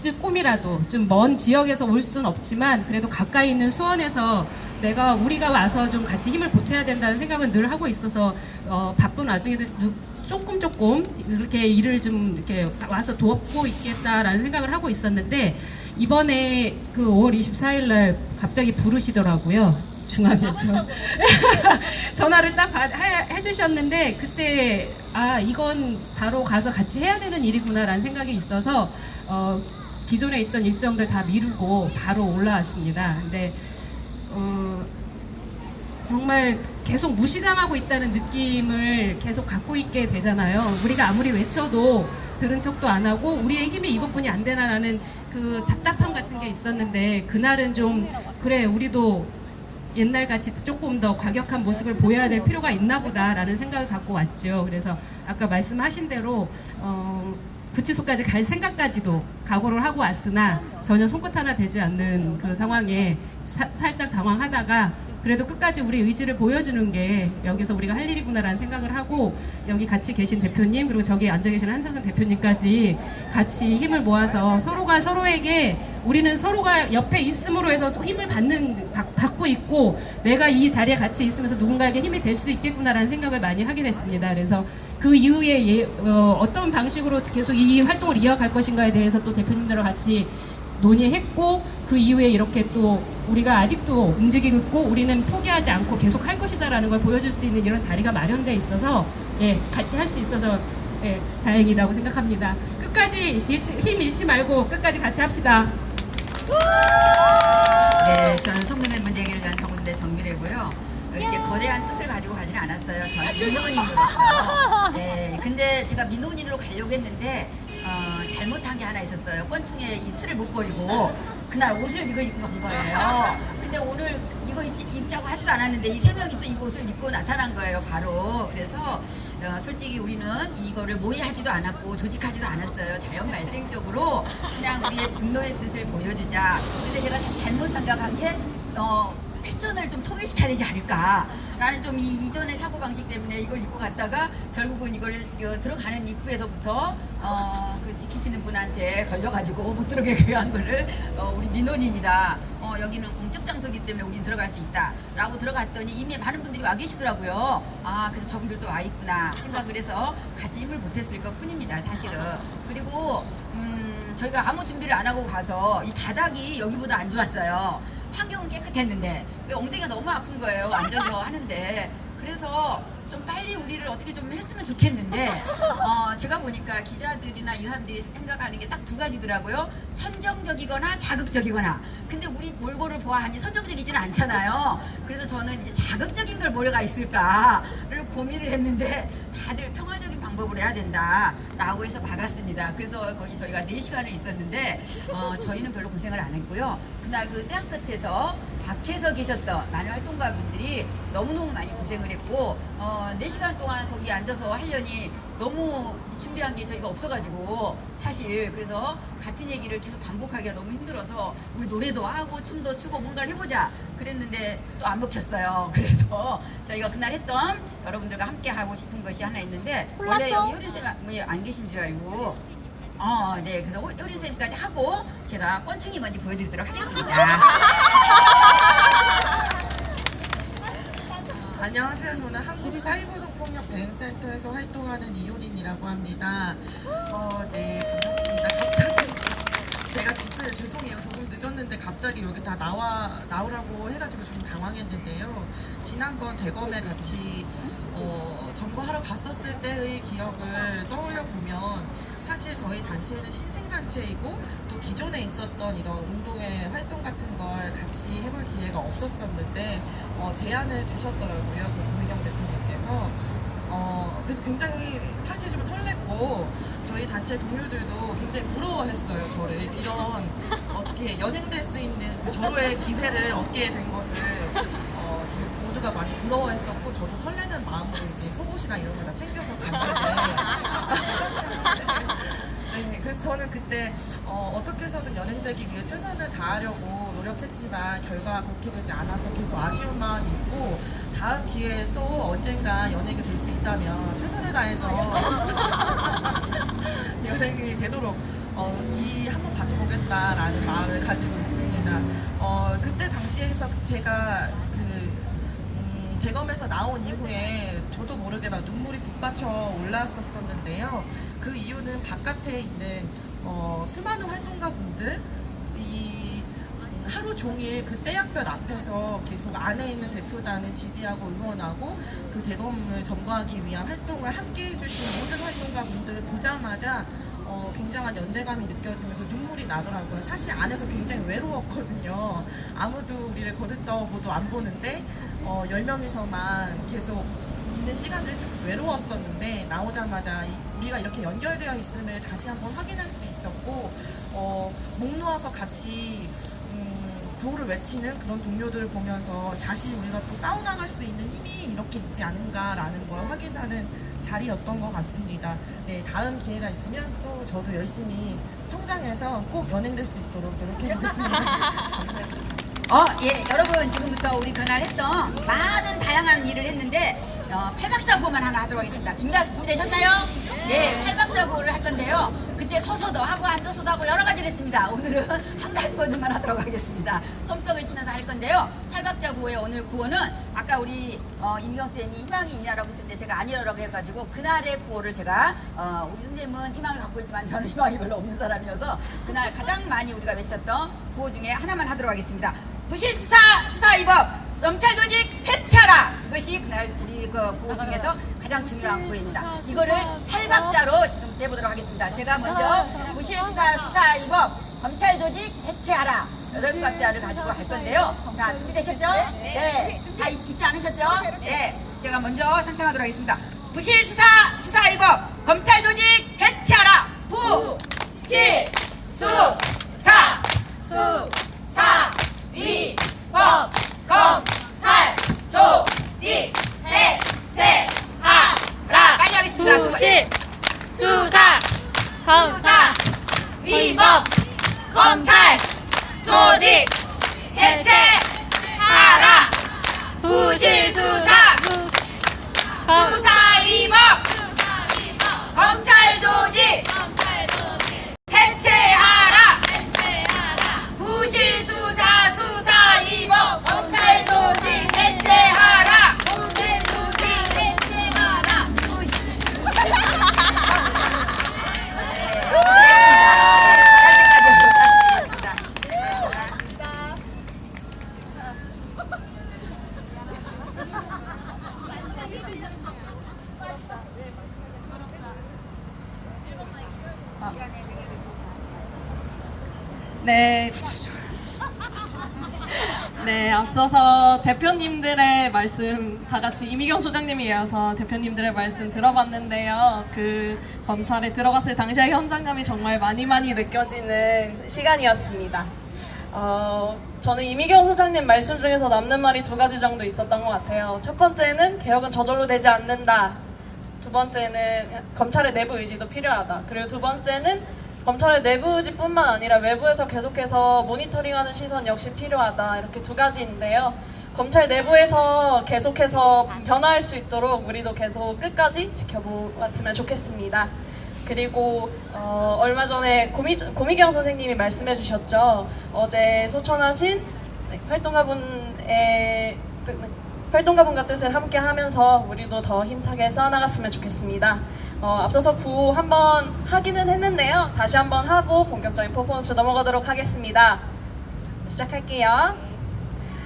Speaker 5: 조금이라도 좀 먼 지역에서 올 수는 없지만 그래도 가까이 있는 수원에서 우리가 와서 좀 같이 힘을 보태야 된다는 생각은 늘 하고 있어서 바쁜 와중에도 조금 이렇게 일을 좀 이렇게 와서 돕고 있겠다라는 생각을 하고 있었는데 이번에 그 5월 24일 날 갑자기 부르시더라고요. 중앙에서 전화를 딱 해주셨는데 그때 이건 바로 가서 같이 해야 되는 일이구나라는 생각이 있어서 기존에 있던 일정들 다 미루고 바로 올라왔습니다. 근데 정말 계속 무시당하고 있다는 느낌을 계속 갖고 있게 되잖아요. 우리가 아무리 외쳐도 들은 척도 안 하고 우리의 힘이 이것뿐이 안 되나라는 그 답답함 같은 게 있었는데 그날은 좀 그래 우리도 옛날같이 조금 더 과격한 모습을 보여야 될 필요가 있나 보다라는 생각을 갖고 왔죠. 그래서 아까 말씀하신 대로 구치소까지 갈 생각까지도 각오를 하고 왔으나 전혀 손끝 하나 되지 않는 그 상황에 살짝 당황하다가 그래도 끝까지 우리 의지를 보여주는 게 여기서 우리가 할 일이구나라는 생각을 하고 여기 같이 계신 대표님 그리고 저기 앉아 계시는 한상선 대표님까지 같이 힘을 모아서 서로가 서로에게 우리는 서로가 옆에 있음으로 해서 힘을 받고 있고 내가 이 자리에 같이 있으면서 누군가에게 힘이 될 수 있겠구나라는 생각을 많이 하게 됐습니다. 그래서 그 이후에 어떤 방식으로 계속 이 활동을 이어갈 것인가에 대해서 또 대표님들과 같이 논의했고 그 이후에 이렇게 또 우리가 아직도 움직이고 있고 우리는 포기하지 않고 계속 할 것이다라는 걸 보여줄 수 있는 이런 자리가 마련돼 있어서 같이 할 수 있어서 다행이라고 생각합니다. 끝까지 힘 잃지 말고 끝까지 같이 합시다.
Speaker 6: 네, 저는 성남의 문제기를 위한 경운대 정미래고요. 이렇게 거대한 뜻을 가지고 가지는 않았어요. 저는 민원인으로서. 네, 근데 제가 민원인으로 가려고 했는데 잘못한 게 하나 있었어요. 권충에 이 틀을 못 버리고 그날 옷을 이거 입고 간 거예요. 근데 오늘 이거 입자고 하지도 않았는데 이 세 명이 또 이 옷을 입고 나타난 거예요, 바로. 그래서 솔직히 우리는 이거를 모의하지도 않았고 조직하지도 않았어요. 자연 발생적으로 그냥 우리의 분노의 뜻을 보여주자. 근데 제가 잘못 생각한 게 패션을 좀 통일시켜야 되지 않을까. 나는 좀 이전의 사고방식 때문에 이걸 입고 갔다가 결국은 이걸 들어가는 입구에서부터 지키시는 분한테 걸려가지고 못 들어가게 한 거를 우리 민원인이다. 여기는 공적 장소이기 때문에 우린 들어갈 수 있다. 라고 들어갔더니 이미 많은 분들이 와 계시더라고요. 그래서 저분들도 와 있구나 생각을 해서 같이 힘을 보탰을 것 뿐입니다, 사실은. 그리고 저희가 아무 준비를 안 하고 가서 이 바닥이 여기보다 안 좋았어요. 환경은 깨끗했는데 엉덩이가 너무 아픈 거예요, 앉아서 하는데. 그래서 좀 빨리 우리를 어떻게 좀 했으면 좋겠는데 제가 보니까 기자들이나 이 사람들이 생각하는 게 딱 두 가지더라고요. 선정적이거나 자극적이거나. 근데 우리 몰골을 보아하니 선정적이지는 않잖아요. 그래서 저는 이제 자극적인 걸 뭐가 있을까를 고민을 했는데 다들 평화적인 방법으로 해야 된다라고 해서 막았습니다. 그래서 거기 저희가 4시간을 있었는데 저희는 별로 고생을 안 했고요. 그날 그 태양볕에서 밖에서 계셨던 많은 활동가분들이 너무너무 많이 고생을 했고 4시간 동안 거기 앉아서 하려니 너무 준비한 게 저희가 없어가지고 사실. 그래서 같은 얘기를 계속 반복하기가 너무 힘들어서 우리 노래도 하고 춤도 추고 뭔가를 해보자 그랬는데 또 안 먹혔어요. 그래서 저희가 그날 했던 여러분들과 함께 하고 싶은 것이 하나 있는데 원래 여기 효린쌤 안 계신 줄 알고 네, 그래서 효린쌤까지 하고 제가 꼰충이 뭔지 보여드리도록 하겠습니다.
Speaker 7: 안녕하세요. 저는 한국사이버성폭력대응센터에서 활동하는 이효린이라고 합니다. 네, 반갑습니다. 갑자기 제가 집회를 죄송해요. 조금 늦었는데 갑자기 여기 다 나오라고 해가지고 좀 당황했는데요. 지난번 대검에 같이 점거하러 갔었을 때의 기억을 떠올려 보면 사실 저희 단체는 신생단체이고 또 기존에 있었던 이런 운동의 활동 같은 걸 같이 해볼 기회가 없었었는데 제안을 주셨더라고요. 고민영 대표님께서. 그래서 굉장히 사실 좀 설렜고 저희 단체 동료들도 굉장히 부러워했어요. 저를 이런 어떻게 연행될 수 있는 그 절호의 기회를 얻게 된 것을 모두가 많이 부러워했었고 저도 설레는 마음으로 이제 속옷이랑 이런 거 다 챙겨서 갔는데 네, 그래서 저는 그때 어떻게 해서든 연예인되기 위해 최선을 다하려고 노력했지만 결과가 그렇게 되지 않아서 계속 아쉬운 마음이 있고 다음 기회에 또 언젠가 연예인이 될 수 있다면 최선을 다해서 연예인이 되도록 이 한번 바쳐보겠다라는 마음을 가지고 있습니다. 그때 당시에서 제가 대검에서 나온 이후에 저도 모르게 막 눈물이 북받쳐 올랐었었는데요. 그 이유는 바깥에 있는 수많은 활동가분들 이 하루 종일 그 떼약볕 앞에서 계속 안에 있는 대표단을 지지하고 응원하고 그 대검을 점거하기 위한 활동을 함께 해주신 모든 활동가분들을 보자마자 굉장한 연대감이 느껴지면서 눈물이 나더라고요. 사실 안에서 굉장히 외로웠거든요. 아무도 우리를 거들떠보도 안 보는데 10명이서만 계속 있는 시간들이 좀 외로웠었는데 나오자마자 우리가 이렇게 연결되어 있음을 다시 한번 확인할 수 있었고 목 놓아서 같이 구호를 외치는 그런 동료들을 보면서 다시 우리가 또 싸워나갈 수 있는 힘이 이렇게 있지 않은가라는 걸 확인하는 자리였던 것 같습니다. 네, 다음 기회가 있으면 또 저도 열심히 성장해서 꼭 연예인 될 수 있도록 노력해보겠습니다.
Speaker 6: 예, 여러분 지금부터 우리 그날 했던 많은 다양한 일을 했는데 8박자 구호만 하나 하도록 하겠습니다. 준비되셨나요? 네, 8박자 구호를 할 건데요. 그때 서서도 하고 앉아서도 하고 여러 가지를 했습니다. 오늘은 한 가지 버전만 하도록 하겠습니다. 손뼉을 치면서 할 건데요. 8박자 구호의 오늘 구호는 아까 우리 임희경 쌤이 희망이 있냐라고 했을 때 제가 아니라고 해가지고 그날의 구호를 제가 우리 선생님은 희망을 갖고 있지만 저는 희망이 별로 없는 사람이어서 그날 가장 많이 우리가 외쳤던 구호 중에 하나만 하도록 하겠습니다. 부실수사 수사위법 검찰 조직 해체하라. 이것이 그날 우리 그 구호 중에서 가장 중요한 구호입니다. 이거를 8박자로 지금 해보도록 하겠습니다. 제가 먼저 부실수사 수사위법 검찰 조직 해체하라 8박자를 가지고 갈 건데요. 자, 준비되셨죠? 네. 다 잊지 않으셨죠? 네. 제가 먼저 상창하도록 하겠습니다. 부실수사 수사위법 검찰 조직 해체하라. 부실수사 수사위법 검찰 조직 해체하라. 빨리 하겠습니다.
Speaker 2: 수사 검사 위법 검찰 조직 해체하라. 부실수사 수사위법 검찰 조직 해체하라. 부실수사 수사위법 검찰 조직 해체하라. 부실 조직 해체하라.
Speaker 1: 네. 네, 앞서서 대표님들의 말씀 다 같이 이미경 소장님이 이어서 대표님들의 말씀 들어봤는데요. 그 검찰에 들어갔을 당시의 현장감이 정말 많이 느껴지는 시간이었습니다. 저는 이미경 소장님 말씀 중에서 남는 말이 2가지 정도 있었던 것 같아요. 첫 번째는 개혁은 저절로 되지 않는다. 두 번째는 검찰의 내부 의지도 필요하다. 그리고 두 번째는 검찰의 내부 의지뿐만 아니라 외부에서 계속해서 모니터링하는 시선 역시 필요하다. 이렇게 2가지인데요. 검찰 내부에서 계속해서 변화할 수 있도록 우리도 계속 끝까지 지켜보았으면 좋겠습니다. 그리고 얼마 전에 고미경 선생님이 말씀해 주셨죠. 어제 소천하신 활동가분과 뜻을 함께 하면서 우리도 더 힘차게 쌓아나갔으면 좋겠습니다. 앞서서 구호 한번 하기는 했는데요. 다시 한번 하고 본격적인 퍼포먼스 넘어가도록 하겠습니다. 시작할게요.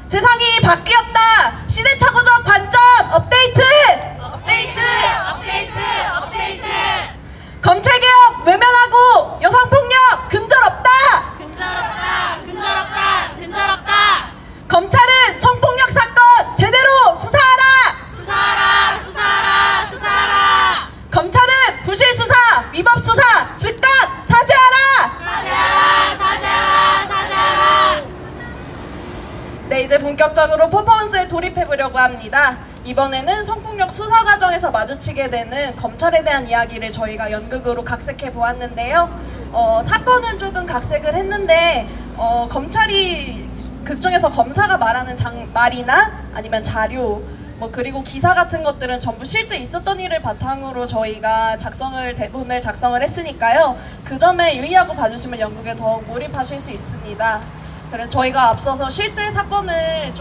Speaker 1: 세상이 바뀌었다! 시대착오적 관점 업데이트! 검찰개혁 외면하고 여성폭력 근절 없다! 검찰은 성폭력 사건 제대로 수사하라! 검찰은 부실수사, 위법수사 즉각 사죄하라! 네, 이제 본격적으로 퍼포먼스에 돌입해보려고 합니다. 이번에는 성폭력 수사 과정에서 마주치게 되는 검찰에 대한 이야기를 저희가 연극으로 각색해 보았는데요. 사건은 조금 각색을 했는데 검찰이 극중에서 검사가 말하는 말이나 아니면 자료 그리고 기사 같은 것들은 전부 실제 있었던 일을 바탕으로 저희가 대본을 작성을 했으니까요. 그 점에 유의하고 봐주시면 연극에 더욱 몰입하실 수 있습니다. 그래서 저희가 앞서서 실제 사건을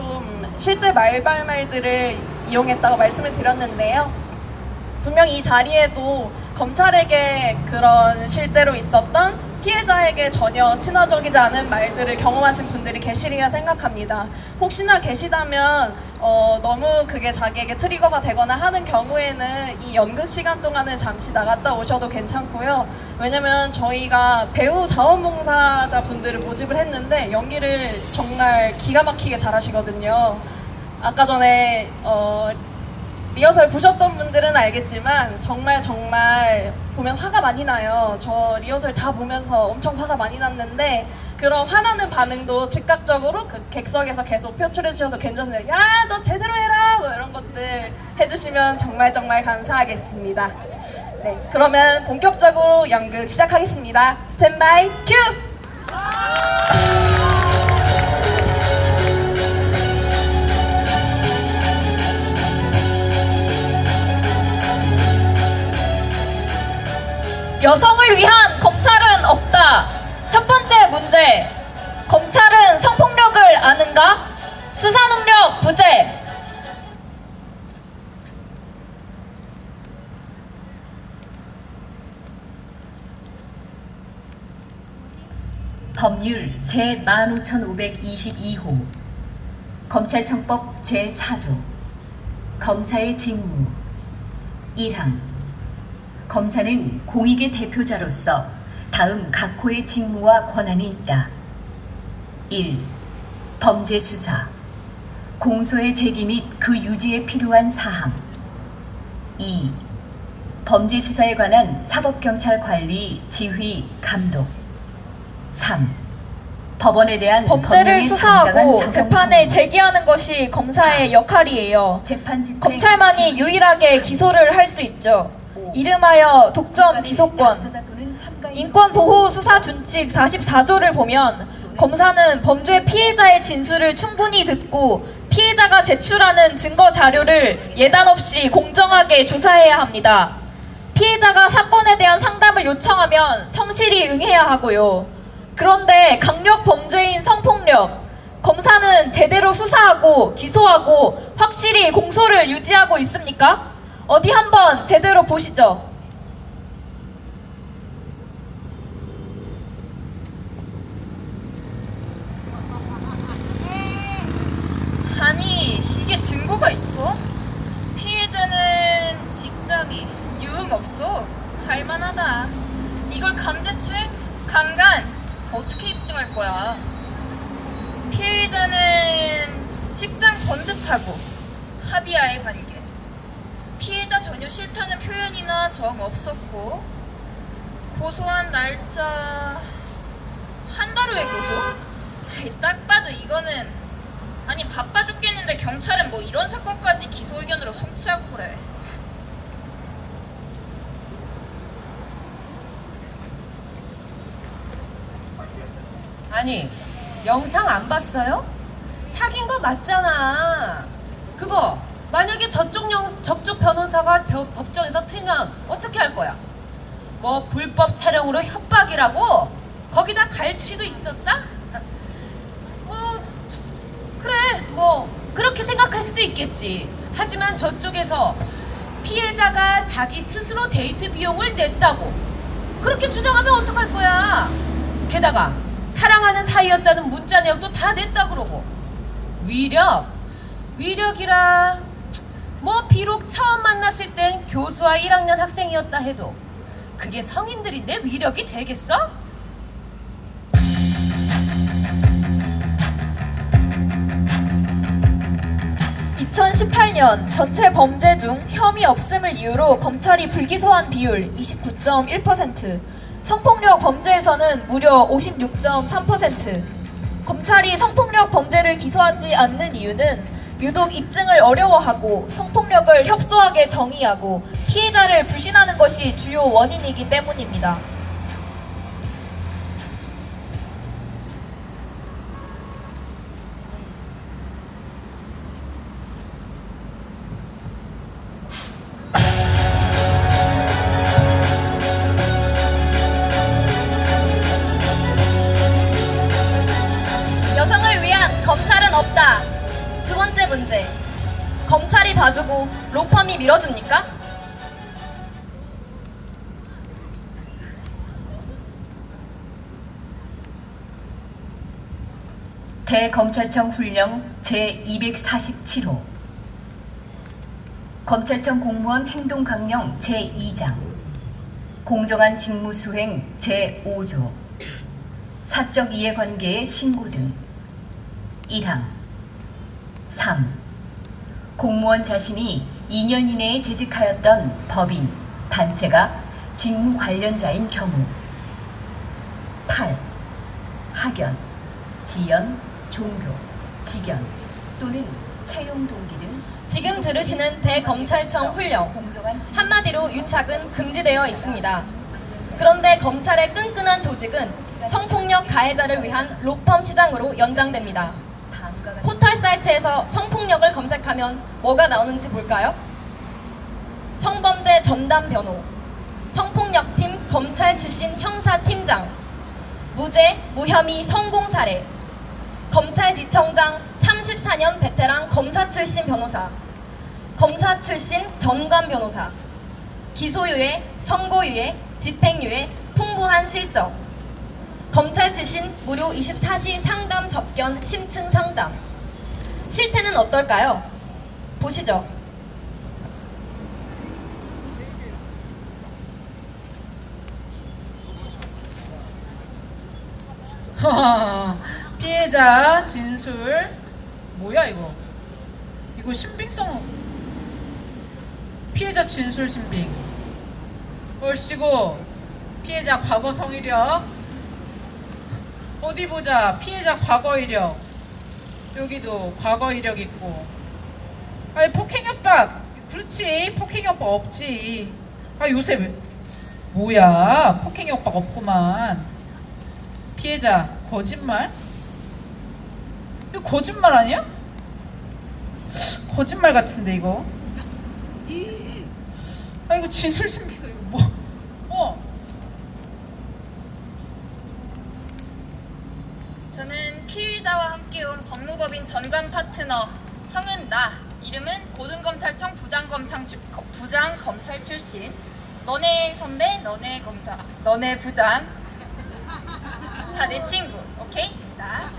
Speaker 1: 실제 말들을 이용했다고 말씀을 드렸는데요. 분명 이 자리에도 검찰에게 그런 실제로 있었던 피해자에게 전혀 친화적이지 않은 말들을 경험하신 분들이 계시리라 생각합니다. 혹시나 계시다면 너무 그게 자기에게 트리거가 되거나 하는 경우에는 이 연극 시간 동안은 잠시 나갔다 오셔도 괜찮고요. 왜냐면 저희가 배우 자원봉사자 분들을 모집을 했는데 연기를 정말 기가 막히게 잘하시거든요. 아까 전에 리허설 보셨던 분들은 알겠지만 정말 보면 화가 많이 나요. 저 리허설 다 보면서 엄청 화가 많이 났는데 그런 화나는 반응도 즉각적으로 그 객석에서 계속 표출해 주셔도 괜찮습니다. 야, 너 제대로 해라! 이런 것들 해주시면 정말 감사하겠습니다. 네, 그러면 본격적으로 연극 시작하겠습니다. 스탠바이 큐!
Speaker 8: 여성을 위한 검찰은 없다. 첫 번째 문제. 검찰은 성폭력을 아는가? 수사능력 부재.
Speaker 3: 법률 제15522호 검찰청법 제4조 검사의 직무 1항 검사는 공익의 대표자로서 다음 각호의 직무와 권한이 있다. 1. 범죄 수사 공소의 제기 및 그 유지에 필요한 사항 2. 범죄 수사에 관한 사법경찰 관리, 지휘, 감독 3. 법원에 대한
Speaker 8: 범죄를
Speaker 3: 법령의
Speaker 8: 수사하고
Speaker 3: 정당한 적용
Speaker 8: 재판에
Speaker 3: 정보.
Speaker 8: 제기하는 것이 검사의 역할이에요.
Speaker 3: 재판 집행
Speaker 8: 검찰만이 유일하게 기소를 할 수 있죠. 이름하여 독점 기소권. 인권보호수사준칙 44조를 보면 검사는 범죄 피해자의 진술을 충분히 듣고 피해자가 제출하는 증거 자료를 예단 없이 공정하게 조사해야 합니다. 피해자가 사건에 대한 상담을 요청하면 성실히 응해야 하고요. 그런데 강력 범죄인 성폭력, 검사는 제대로 수사하고 기소하고 확실히 공소를 유지하고 있습니까? 어디 한번 제대로 보시죠.
Speaker 2: 아니, 이게 증거가 있어? 피해자는 직장이 유흥업소 할만하다. 이걸 강제추행? 강간? 어떻게 입증할 거야? 피해자는 직장 번듯하고 합의하에 관계. 피해자 전혀 싫다는 표현이나 정 없었고 고소한 날짜 한 달 후에 고소? 아이, 딱 봐도 이거는 아니 바빠 죽겠는데 경찰은 뭐 이런 사건까지 기소 의견으로 송치하고 그래.
Speaker 9: 아니, 영상 안 봤어요? 사귄 거 맞잖아. 그거 만약에 저쪽 변호사가 법정에서 틀면 어떻게 할 거야? 뭐 불법 촬영으로 협박이라고? 거기다 갈취도 있었다? 그래, 뭐 그렇게 생각할 수도 있겠지. 하지만 저쪽에서 피해자가 자기 스스로 데이트 비용을 냈다고 그렇게 주장하면 어떡할 거야? 게다가 사랑하는 사이였다는 문자 내역도 다 냈다 그러고. 위력이라 뭐 비록 처음 만났을 땐 교수와 1학년 학생이었다 해도 그게 성인들인데 위력이 되겠어?
Speaker 8: 2018년 전체 범죄 중 혐의 없음을 이유로 검찰이 불기소한 비율 29.1%, 성폭력 범죄에서는 무려 56.3%. 검찰이 성폭력 범죄를 기소하지 않는 이유는 유독 입증을 어려워하고 성폭력을 협소하게 정의하고 피해자를 불신하는 것이 주요 원인이기 때문입니다.
Speaker 10: 여성을 위한 검찰은 없다. 두 번째 문제. 검찰이 봐주고 로펌이 밀어줍니까?
Speaker 11: 대검찰청 훈령 제247호 검찰청 공무원 행동강령 제2장 공정한 직무수행 제5조 사적 이해관계의 신고 등 1항 3. 공무원 자신이 2년 이내에 재직하였던 법인, 단체가 직무 관련자인 경우 8. 학연, 지연, 종교, 직연 또는 채용 동기 등
Speaker 10: 지금 들으시는 대검찰청 훈령. 한마디로 유착은 금지되어 있습니다. 그런데 검찰의 끈끈한 조직은 성폭력 가해자를 위한 로펌 시장으로 연장됩니다. 포털 사이트에서 성폭력을 검색하면 뭐가 나오는지 볼까요? 성범죄 전담 변호, 성폭력팀 검찰 출신 형사팀장, 무죄, 무혐의 성공 사례, 검찰지청장 34년 베테랑 검사 출신 변호사, 검사 출신 전관 변호사, 기소유예, 선고유예, 집행유예, 풍부한 실적, 검찰 출신 무료 24시 상담 접견 심층 상담. 실태는 어떨까요? 보시죠.
Speaker 12: 피해자 진술. 뭐야 이거? 이거 신빙성. 피해자 진술 신빙. 얼씨구 피해자 과거 성이력. 어디 보자. 피해자 과거 이력. 여기도 과거 이력 있고. 아니 폭행협박. 그렇지. 폭행협박 없지. 아 요새 왜 뭐야 폭행협박 없구만. 피해자 거짓말? 이거 거짓말 아니야? 거짓말 같은데 이거. 아 이거 진술신빙서 이거 뭐?
Speaker 2: 저는 피의자와 함께 온 법무법인 전관 파트너 성은나. 이름은 고등검찰청 부장검찰 출신. 너네 선배, 너네 검사, 너네 부장. 다 내 친구, 오케이? 나.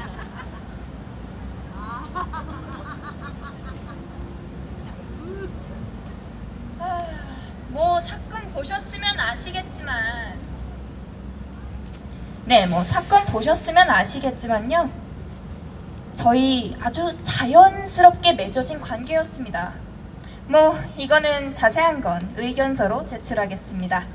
Speaker 2: 뭐 사건 보셨으면 아시겠지만
Speaker 8: 사건 보셨으면 아시겠지만요. 저희 아주 자연스럽게 맺어진 관계였습니다. 이거는 자세한 건 의견서로 제출하겠습니다.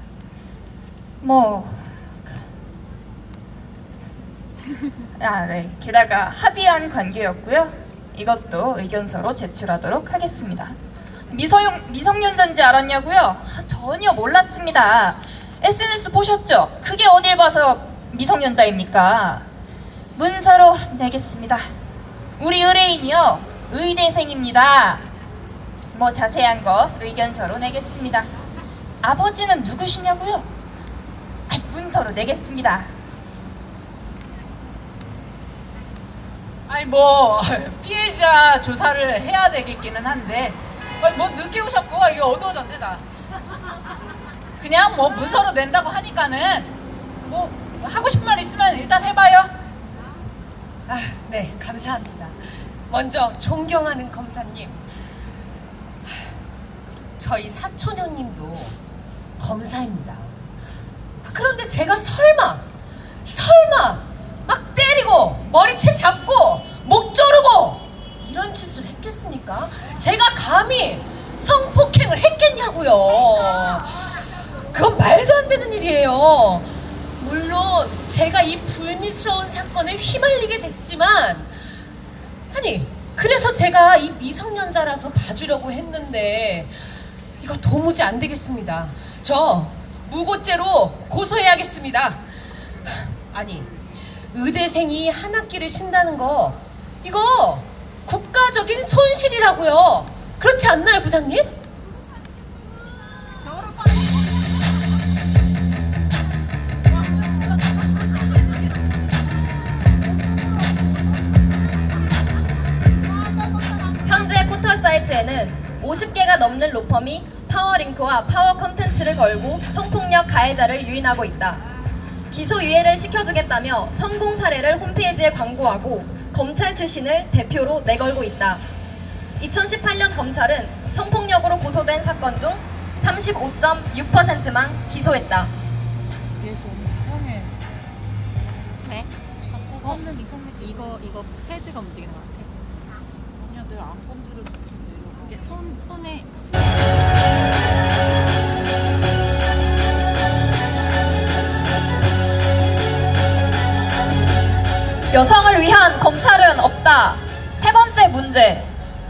Speaker 8: 네. 게다가 합의한 관계였고요. 이것도 의견서로 제출하도록 하겠습니다. 미성년자인지 알았냐고요? 전혀 몰랐습니다. SNS 보셨죠? 그게 어딜 봐서 미성년자입니까? 문서로 내겠습니다. 우리 의뢰인이요, 의대생입니다. 자세한 거 의견서로 내겠습니다. 아버지는 누구시냐고요? 문서로 내겠습니다.
Speaker 12: 아니 피해자 조사를 해야 되겠기는 한데 늦게 오셨고 이거 어두워졌네 나. 그냥 문서로 낸다고 하니까는 하고 싶은 말 있으면 일단 해봐요.
Speaker 9: 네, 감사합니다. 먼저 존경하는 검사님, 저희 사촌형님도 검사입니다. 그런데 제가 설마 막 때리고 머리채 잡고 목 조르고 이런 짓을 했겠습니까? 제가 감히 성폭행을 했겠냐고요. 그건 말도 안 되는 일이에요. 물론 제가 이 불미스러운 사건에 휘말리게 됐지만 그래서 제가 이 미성년자라서 봐주려고 했는데 이거 도무지 안 되겠습니다. 저 무고죄로 고소해야겠습니다. 아니, 의대생이 한 학기를 쉰다는 거 이거 국가적인 손실이라고요. 그렇지 않나요, 부장님?
Speaker 10: 현재 포털 사이트에는 50개가 넘는 로펌이 파워링크와 파워 컨텐츠를 걸고 성폭력 가해자를 유인하고 있다. 기소 유예를 시켜주겠다며 성공 사례를 홈페이지에 광고하고 검찰 출신을 대표로 내걸고 있다. 2018년 검찰은 성폭력으로 고소된 사건 중 35.6%만 기소했다.
Speaker 13: 얘 너무 이상해. 왜? 자꾸 걷는 이상해. 이거 패드가 움직이는 것 같아. 아니야, 내가 안 건드려. 이게 손에.
Speaker 8: 여성을 위한 검찰은 없다. 세 번째 문제.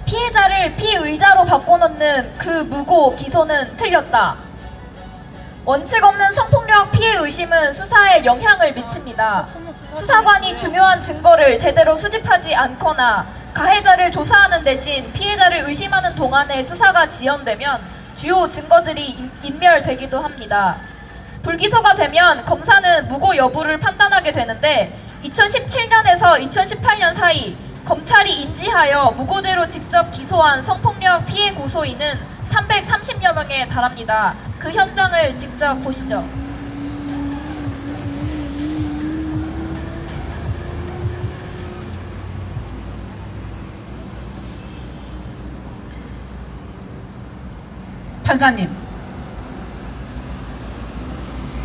Speaker 8: 피해자를 피의자로 바꿔놓는 그 무고 기소는 틀렸다. 원칙 없는 성폭력 피해 의심은 수사에 영향을 미칩니다. 수사관이 중요한 증거를 제대로 수집하지 않거나 가해자를 조사하는 대신 피해자를 의심하는 동안에 수사가 지연되면 주요 증거들이 인멸되기도 합니다. 불기소가 되면 검사는 무고 여부를 판단하게 되는데 2017년에서 2018년 사이 검찰이 인지하여 무고죄로 직접 기소한 성폭력 피해 고소인은 330여 명에 달합니다. 그 현장을 직접 보시죠.
Speaker 12: 판사님,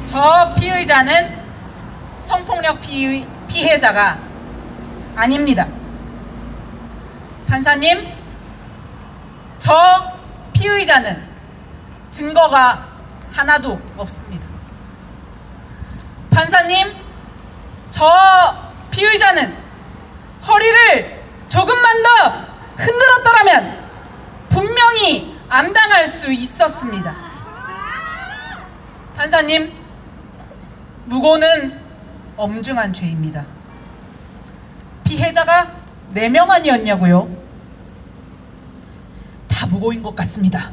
Speaker 12: 저 피의자는 성폭력 피해자가 아닙니다. 판사님, 저 피의자는 증거가 하나도 없습니다. 판사님, 저 피의자는 허리를 조금만 더 흔들었더라면 분명히 안 당할 수 있었습니다. 판사님, 무고는 엄중한 죄입니다. 피해자가 4명 아니었냐고요? 다 무고인 것 같습니다.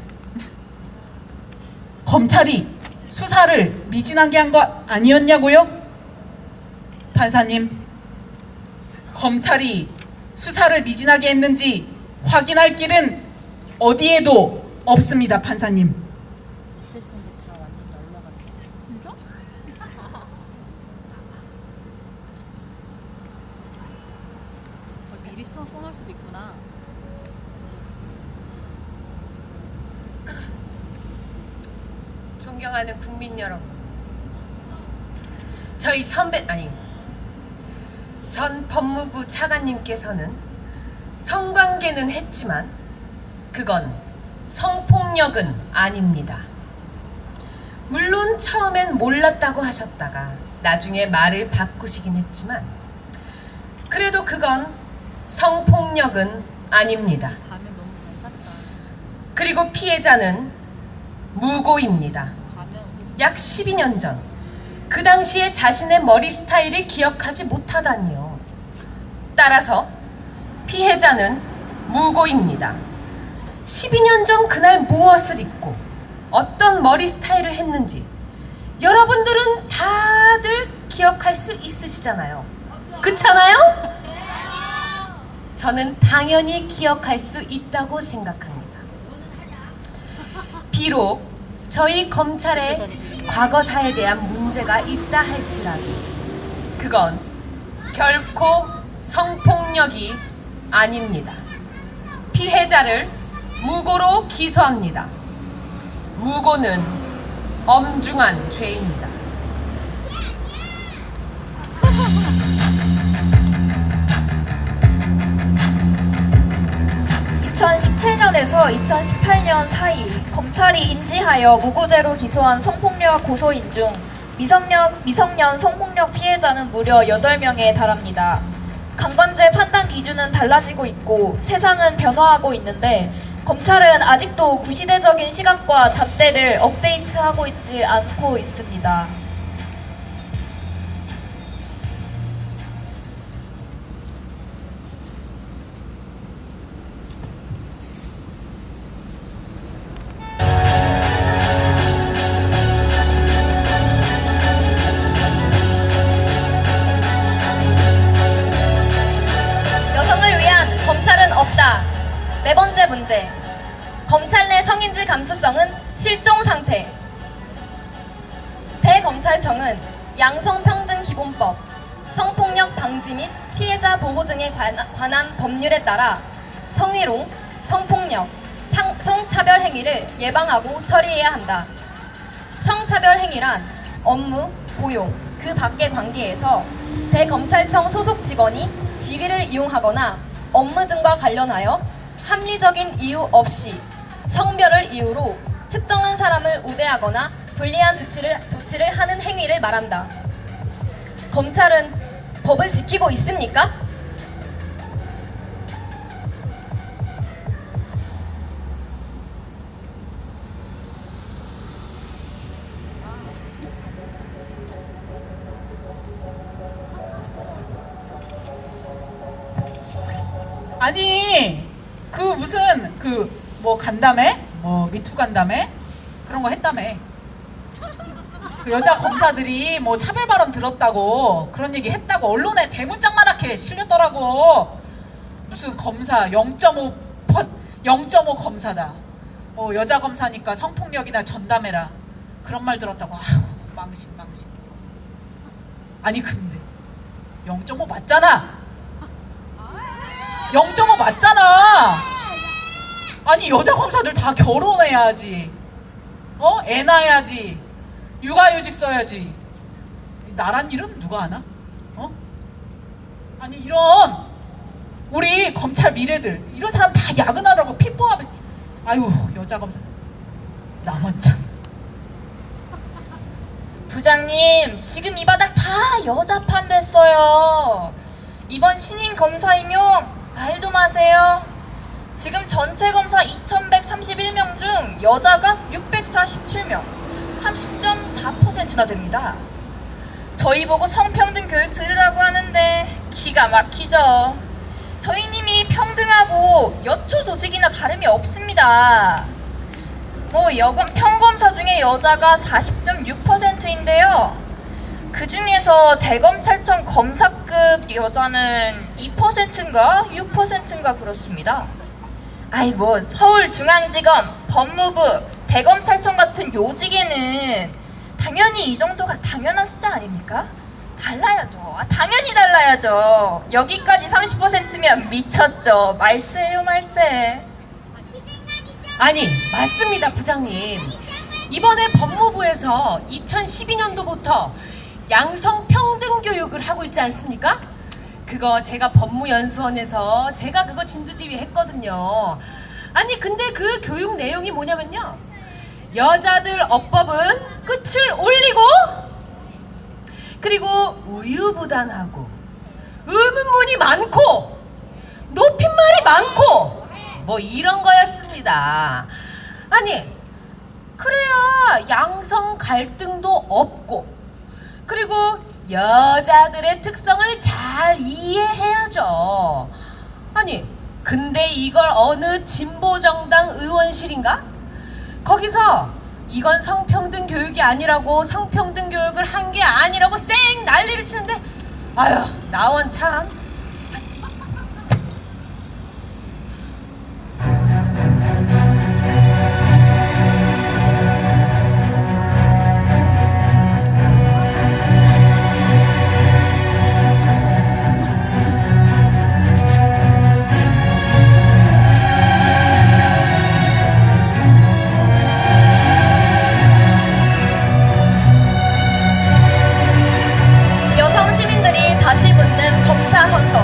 Speaker 12: 검찰이 수사를 미진하게 한 거 아니었냐고요? 판사님, 검찰이 수사를 미진하게 했는지 확인할 길은 어디에도 없습니다, 판사님.
Speaker 13: 미리 써놓을 수도 있구나.
Speaker 9: 존경하는 국민 여러분, 저희 전 법무부 차관님께서는 성관계는 했지만 그건 성폭력은 아닙니다. 물론 처음엔 몰랐다고 하셨다가 나중에 말을 바꾸시긴 했지만 그래도 그건 성폭력은 아닙니다. 그리고 피해자는 무고입니다. 약 12년 전 그 당시에 자신의 머리 스타일을 기억하지 못하다니요. 따라서 피해자는 무고입니다. 12년 전 그날 무엇을 입고 어떤 머리 스타일을 했는지 여러분들은 다들 기억할 수 있으시잖아요. 그렇잖아요? 저는 당연히 기억할 수 있다고 생각합니다. 비록 저희 검찰의 과거사에 대한 문제가 있다 할지라도 그건 결코 성폭력이 아닙니다. 피해자를 무고로 기소합니다. 무고는 엄중한 죄입니다.
Speaker 8: 2017년에서 2018년 사이 검찰이 인지하여 무고죄로 기소한 성폭력 고소인 중 미성년 성폭력 피해자는 무려 8명에 달합니다. 강관죄 판단 기준은 달라지고 있고 세상은 변화하고 있는데 검찰은 아직도 구시대적인 시각과 잣대를 업데이트하고 있지 않고 있습니다.
Speaker 10: 여성을 위한 검찰은 없다. 네 번째 문제. 검찰 내 성인지 감수성은 실종 상태. 대검찰청은 양성평등기본법, 성폭력 방지 및 피해자 보호 등에 관한 법률에 따라 성희롱, 성폭력, 성차별 행위를 예방하고 처리해야 한다. 성차별 행위란 업무, 고용, 그 밖의 관계에서 대검찰청 소속 직원이 지위를 이용하거나 업무 등과 관련하여 합리적인 이유 없이 성별을 이유로 특정한 사람을 우대하거나 불리한 조치를 하는 행위를 말한다. 검찰은 법을 지키고 있습니까?
Speaker 12: 아니 그 무슨 그 뭐 간다며? 뭐 미투 간다며? 그런 거 했다며. 그 여자 검사들이 뭐 차별 발언 들었다고 그런 얘기 했다고 언론에 대문짝만하게 실렸더라고. 무슨 검사 0.5 검사다. 뭐 여자 검사니까 성폭력이나 전담해라. 그런 말 들었다고. 아휴 망신. 아니 근데 0.5 맞잖아. 0.5 맞잖아. 아니 여자 검사들 다 결혼해야지. 애 낳아야지. 육아휴직 써야지. 나란 일은 누가 하나? 아니 이런 우리 검찰 미래들 이런 사람 다 야근하라고 핏보하면 아유 여자 검사 나만 참.
Speaker 2: 부장님, 지금 이 바닥 다 여자판 됐어요. 이번 신임 검사 임용 말도 마세요. 지금 전체 검사 2131명 중 여자가 647명, 30.4%나 됩니다. 저희 보고 성평등 교육 들으라고 하는데 기가 막히죠. 저희님이 평등하고 여초 조직이나 다름이 없습니다. 뭐 평검사 중에 여자가 40.6%인데요. 그 중에서 대검찰청 검사급 여자는 2%인가 6%인가 그렇습니다. 아이 뭐 서울중앙지검, 법무부, 대검찰청 같은 요직에는 당연히 이 정도가 당연한 숫자 아닙니까? 달라야죠. 당연히 달라야죠. 여기까지 30%면 미쳤죠. 말세예요 말세.
Speaker 9: 아니 맞습니다 부장님. 이번에 법무부에서 2012년도부터 양성평등교육을 하고 있지 않습니까? 그거 제가 법무연수원에서 제가 그거 진두지휘 했거든요. 아니 근데 그 교육 내용이 뭐냐면요, 여자들 어법은 끝을 올리고 그리고 우유부단하고 의문문이 많고 높임말이 많고 뭐 이런 거였습니다. 아니 그래야 양성 갈등도 없고 그리고 여자들의 특성을 잘 이해해야죠. 아니 근데 이걸 어느 진보정당 의원실인가? 거기서 이건 성평등 교육이 아니라고, 성평등 교육을 한 게 아니라고 쌩 난리를 치는데 아휴 나원 참.
Speaker 10: 여성 시민들이 다시 묻는 검사 선서.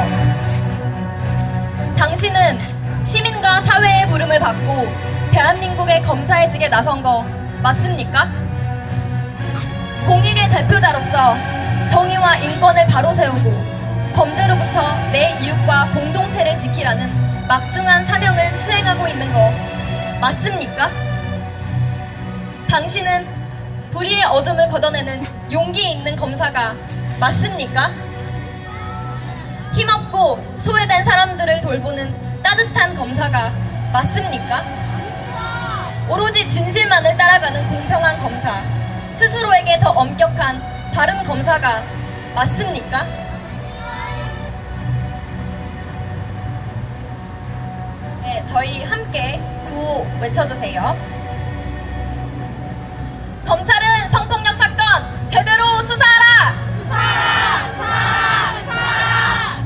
Speaker 10: 당신은 시민과 사회의 부름을 받고 대한민국의 검사의직에 나선 거 맞습니까? 공익의 대표자로서 정의와 인권을 바로 세우고 범죄로부터 내 이웃과 공동체를 지키라는 막중한 사명을 수행하고 있는 거 맞습니까? 당신은 불의의 어둠을 걷어내는 용기 있는 검사가 맞습니까? 힘없고 소외된 사람들을 돌보는 따뜻한 검사가 맞습니까? 오로지 진실만을 따라가는 공평한 검사, 스스로에게 더 엄격한 바른 검사가 맞습니까? 네, 저희 함께 구호 외쳐주세요. 검찰은 성폭력 사건 제대로 수사하라! 수사하라! 수사하라! 수사하라!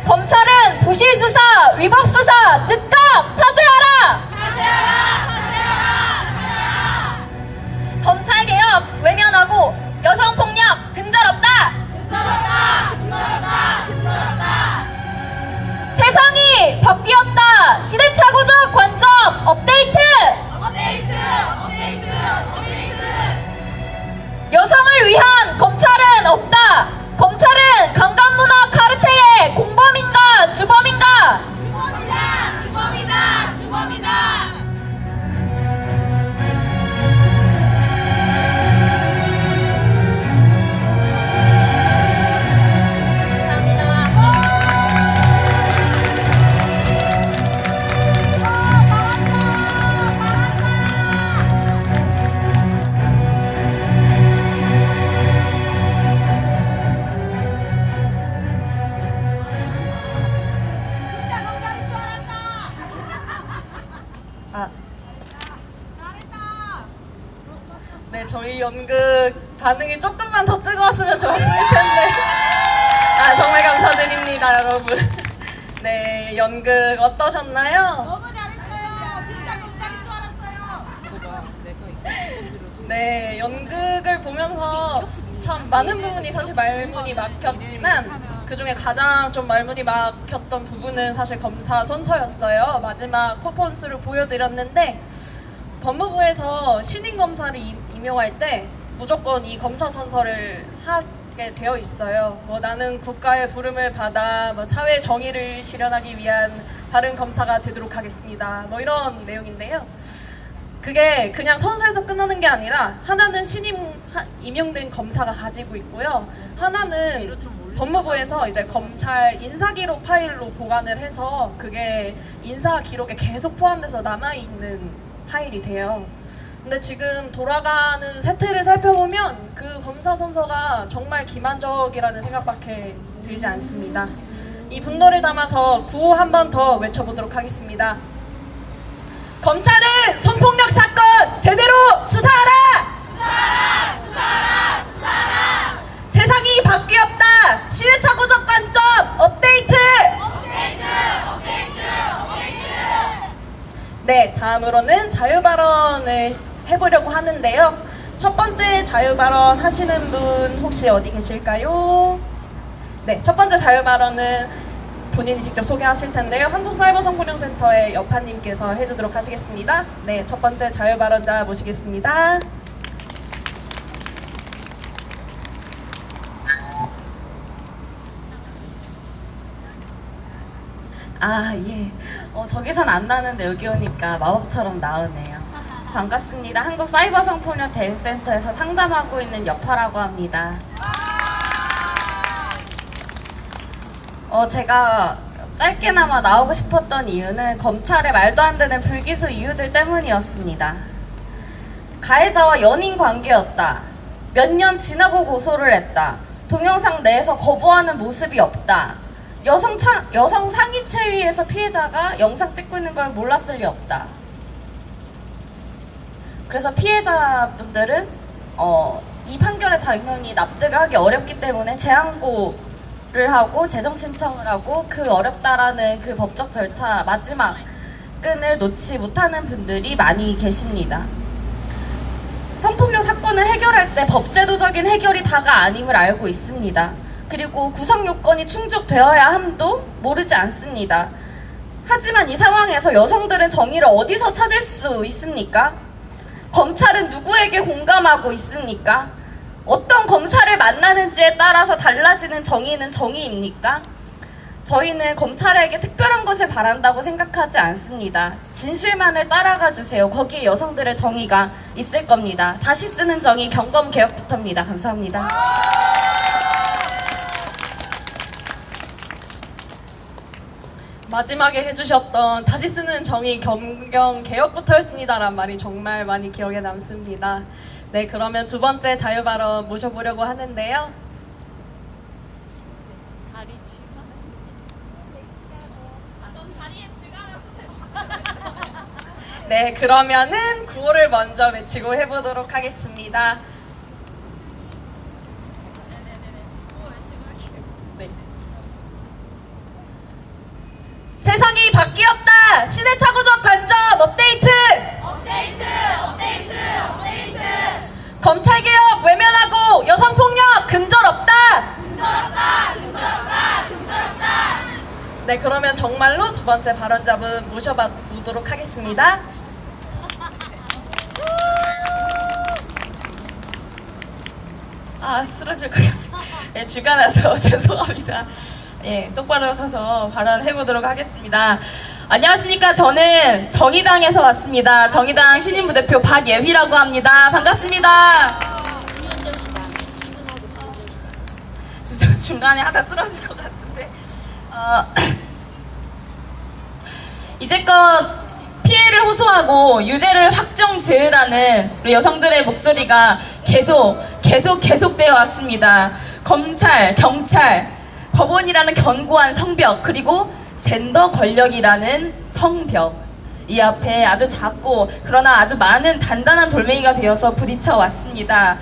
Speaker 8: 검찰은 부실 수사, 위법 수사 즉각 사죄하라!
Speaker 10: 검찰개혁 외면하고 여성폭력 근절없다!
Speaker 8: 세상이 바뀌었다! 시대착오적 관점 업데이트! 여성을 위한 검찰은 없다! 검찰은 강간문화 카르텔의 공범인가 주범인가? 주범이다!
Speaker 1: 네, 저희 연극 반응이 조금만 더 뜨거웠으면 좋았을 텐데. 정말 감사드립니다, 여러분. 네, 연극 어떠셨나요? 너무 잘했어요. 진짜 공작인 줄 알았어요. 네, 연극을 보면서 참 많은 부분이 사실 말문이 막혔지만 그 중에 가장 좀 말문이 막혔던 부분은 사실 검사 선서였어요. 마지막 퍼포먼스를 보여드렸는데 법무부에서 신임 검사를 임용할 때 무조건 이 검사 선서를 하게 되어 있어요. 나는 국가의 부름을 받아 사회 정의를 실현하기 위한 바른 검사가 되도록 하겠습니다. 이런 내용인데요. 그게 그냥 선서에서 끝나는 게 아니라 하나는 신임 임용된 검사가 가지고 있고요. 하나는 법무부에서 이제 검찰 인사기록 파일로 보관을 해서 그게 인사 기록에 계속 포함돼서 남아있는 파일이 돼요. 근데 지금 돌아가는 세태를 살펴보면 그 검사 선서가 정말 기만적이라는 생각밖에 들지 않습니다. 이 분노를 담아서 구호 한 번 더 외쳐보도록 하겠습니다. 검찰은 성폭력 사건 제대로 수사하라! 수사하라! 수사하라! 수사하라! 세상이 바뀌었다! 시대착오적 관점 업데이트! 네, 다음으로는 자유발언을 해보려고 하는데요. 첫 번째 자유발언 하시는 분 혹시 어디 계실까요? 네, 첫 번째 자유발언은 본인이 직접 소개하실 텐데요. 한국사이버성폭력센터의 여파님께서 해주도록 하시겠습니다. 네, 첫 번째 자유발언자 모시겠습니다.
Speaker 14: 예. 저기선 안 나는데 여기 오니까 마법처럼 나오네요. 반갑습니다. 한국사이버성폭력 대응센터에서 상담하고 있는 여파라고 합니다. 제가 짧게나마 나오고 싶었던 이유는 검찰의 말도 안 되는 불기소 이유들 때문이었습니다. 가해자와 연인 관계였다. 몇 년 지나고 고소를 했다. 동영상 내에서 거부하는 모습이 없다. 여성 상위 체위에서 피해자가 영상 찍고 있는 걸 몰랐을 리 없다. 그래서 피해자분들은 이 판결에 당연히 납득을 하기 어렵기 때문에 재항고를 하고 재정 신청을 하고 그 어렵다라는 그 법적 절차 마지막 끈을 놓지 못하는 분들이 많이 계십니다. 성폭력 사건을 해결할 때 법제도적인 해결이 다가 아님을 알고 있습니다. 그리고 구성 요건이 충족되어야 함도 모르지 않습니다. 하지만 이 상황에서 여성들은 정의를 어디서 찾을 수 있습니까? 검찰은 누구에게 공감하고 있습니까? 어떤 검사를 만나는지에 따라서 달라지는 정의는 정의입니까? 저희는 검찰에게 특별한 것을 바란다고 생각하지 않습니다. 진실만을 따라가 주세요. 거기에 여성들의 정의가 있을 겁니다. 다시 쓰는 정의 경검개혁부터입니다. 감사합니다.
Speaker 1: 마지막에 해주셨던 다시 쓰는 정의 경경개혁부터였습니다란 말이 정말 많이 기억에 남습니다. 네, 그러면 두 번째 자유발언 모셔보려고 하는데요.
Speaker 13: 다리 쥐가?
Speaker 1: 네, 그러면은 구호를 먼저 외치고 해보도록 하겠습니다. 네. 세상이 바뀌었다! 시대착오적 관점 업데이트! 검찰개혁 외면하고 여성폭력 근절 없다! 네, 그러면 정말로 두 번째 발언자분 모셔보도록 하겠습니다. 아, 쓰러질 것 같아. 네, 주간에서 죄송합니다. 예, 똑바로 서서 발언해보도록 하겠습니다. 안녕하십니까. 저는 정의당에서 왔습니다. 정의당 신임 부대표 박예휘라고 합니다. 반갑습니다. 중간에 하다 쓰러질 것 같은데. 이제껏 피해를 호소하고 유죄를 확정 지으라는 우리 여성들의 목소리가 계속되어 왔습니다. 검찰, 경찰, 법원이라는 견고한 성벽, 그리고 젠더 권력이라는 성벽, 이 앞에 아주 작고 그러나 아주 많은 단단한 돌멩이가 되어서 부딪혀 왔습니다.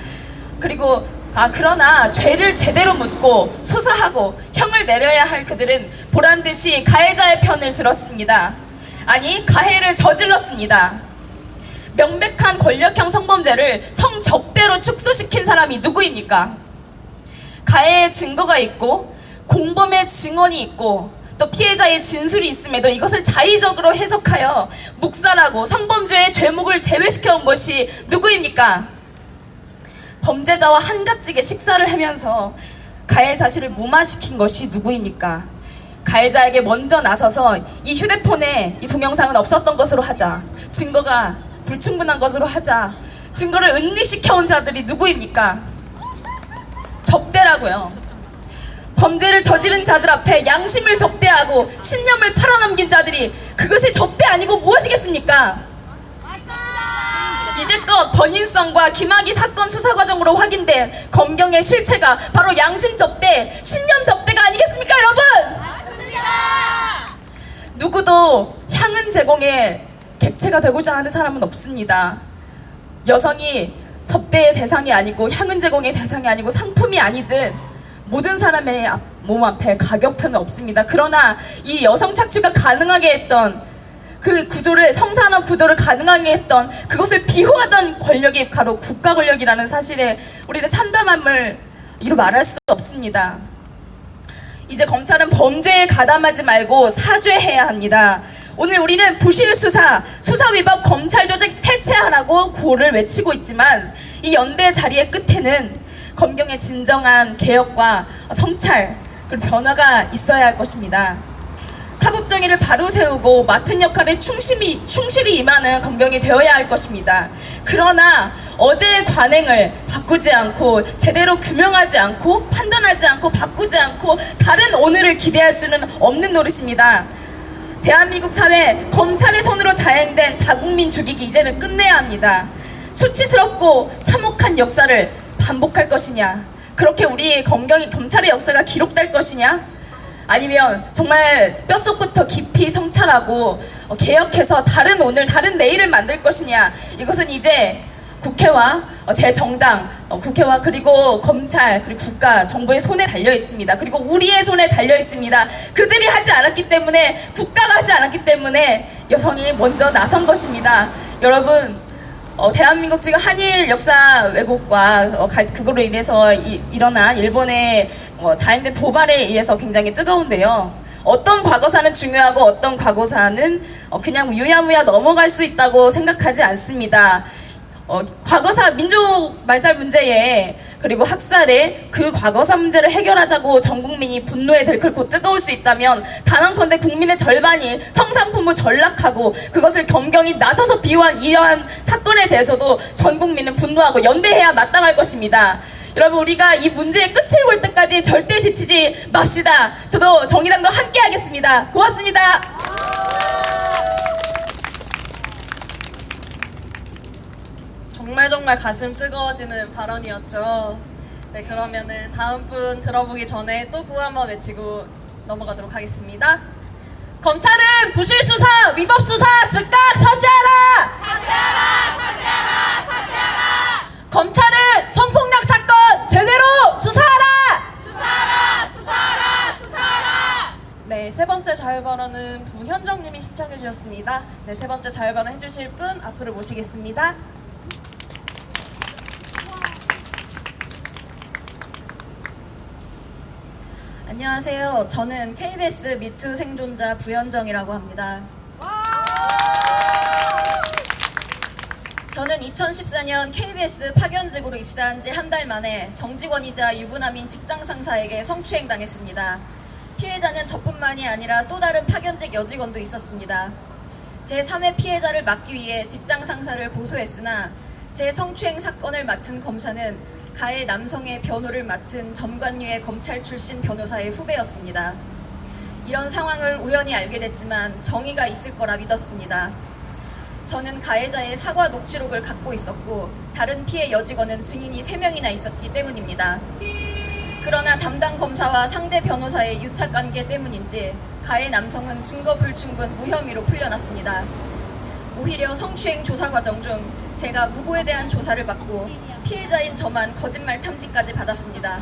Speaker 1: 그러나 죄를 제대로 묻고 수사하고 형을 내려야 할 그들은 보란듯이 가해자의 편을 들었습니다. 아니, 가해를 저질렀습니다. 명백한 권력형 성범죄를 성적대로 축소시킨 사람이 누구입니까? 가해의 증거가 있고 공범의 증언이 있고 또 피해자의 진술이 있음에도 이것을 자의적으로 해석하여 묵살하고 성범죄의 죄목을 제외시켜 온 것이 누구입니까? 범죄자와 한가지게 식사를 하면서 가해 사실을 무마시킨 것이 누구입니까? 가해자에게 먼저 나서서 이 휴대폰에 이 동영상은 없었던 것으로 하자, 증거가 불충분한 것으로 하자, 증거를 은닉시켜온 자들이 누구입니까? 접대라고요. 범죄를 저지른 자들 앞에 양심을 접대하고 신념을 팔아넘긴 자들이 그것이 접대 아니고 무엇이겠습니까? 이제껏 번인성과 김학의 사건 수사 과정으로 확인된 검경의 실체가 바로 양심 접대, 신념 접대가 아니겠습니까, 여러분? 맞습니다. 누구도 향은 제공의 객체가 되고자 하는 사람은 없습니다. 여성이 접대의 대상이 아니고 향은 제공의 대상이 아니고 상품이 아니든 모든 사람의 몸 앞에 가격표는 없습니다. 그러나 이 여성 착취가 가능하게 했던 그 구조를, 성산업 구조를 가능하게 했던 그것을 비호하던 권력이 바로 국가 권력이라는 사실에 우리는 참담함을 이루 말할 수 없습니다. 이제 검찰은 범죄에 가담하지 말고 사죄해야 합니다. 오늘 우리는 부실 수사, 수사 위법 검찰 조직 해체하라고 구호를 외치고 있지만 이 연대 자리의 끝에는 검경의 진정한 개혁과 성찰, 그리고 변화가 있어야 할 것입니다. 사법정의를 바로 세우고 맡은 역할에 충실히 임하는 검경이 되어야 할 것입니다. 그러나 어제의 관행을 바꾸지 않고 제대로 규명하지 않고 판단하지 않고 바꾸지 않고 다른 오늘을 기대할 수는 없는 노릇입니다. 대한민국 사회 검찰의 손으로 자행된 자국민 죽이기 이제는 끝내야 합니다. 수치스럽고 참혹한 역사를 반복할 것이냐? 그렇게 우리 검찰의 역사가 기록될 것이냐? 아니면 정말 뼛속부터 깊이 성찰하고 개혁해서 다른 오늘, 다른 내일을 만들 것이냐? 이것은 이제 국회와 제 정당, 국회와 그리고 검찰, 그리고 국가, 정부의 손에 달려 있습니다. 그리고 우리의 손에 달려 있습니다. 그들이 하지 않았기 때문에, 국가가 하지 않았기 때문에 여성이 먼저 나선 것입니다. 여러분, 대한민국 지금 한일 역사 왜곡과 그거로 인해서 일어난 일본의 자행된 도발에 의해서 굉장히 뜨거운데요. 어떤 과거사는 중요하고 어떤 과거사는 그냥 유야무야 넘어갈 수 있다고 생각하지 않습니다.
Speaker 14: 과거사 민족 말살 문제에 그리고 학살에 그 과거사 문제를 해결하자고 전 국민이 분노에 들끓고 뜨거울 수 있다면 단언컨대 국민의 절반이 성상품을 전락하고 그것을 겸경히 나서서 비호한 이러한 사건에 대해서도 전 국민은 분노하고 연대해야 마땅할 것입니다. 여러분, 우리가 이 문제의 끝을 볼 때까지 절대 지치지 맙시다. 저도 정의당도 함께 하겠습니다. 고맙습니다. 정말 가슴 뜨거워지는 발언이었죠. 네, 그러면은 다음 분 들어보기 전에 또 구호 한번 외치고 넘어가도록 하겠습니다. 검찰은 부실수사, 위법수사 즉각 사죄하라! 사죄하라! 검찰은 성폭력 사건 제대로 수사하라! 네, 세 번째 자유발언은 부현정님이 시청해 주셨습니다. 네, 세 번째 자유발언 해주실 분 앞으로 모시겠습니다. 안녕하세요. 저는 KBS 미투 생존자 부현정이라고 합니다. 저는 2014년 KBS 파견직으로 입사한 지 한 달 만에 정직원이자 유부남인 직장 상사에게 성추행 당했습니다. 피해자는 저뿐만이 아니라 또 다른 파견직 여직원도 있었습니다. 제3회 피해자를 막기 위해 직장 상사를 고소했으나 제 성추행 사건을 맡은 검사는 가해 남성의 변호를 맡은 전관유의 검찰 출신 변호사의 후배였습니다. 이런 상황을 우연히 알게 됐지만 정의가 있을 거라 믿었습니다. 저는 가해자의 사과 녹취록을 갖고 있었고 다른 피해 여직원은 증인이 3명이나 있었기 때문입니다. 그러나 담당 검사와 상대 변호사의 유착관계 때문인지 가해 남성은 증거 불충분 무혐의로 풀려났습니다. 오히려 성추행 조사 과정 중 제가 무고에 대한 조사를 받고 피해자인 저만 거짓말 탐지까지 받았습니다.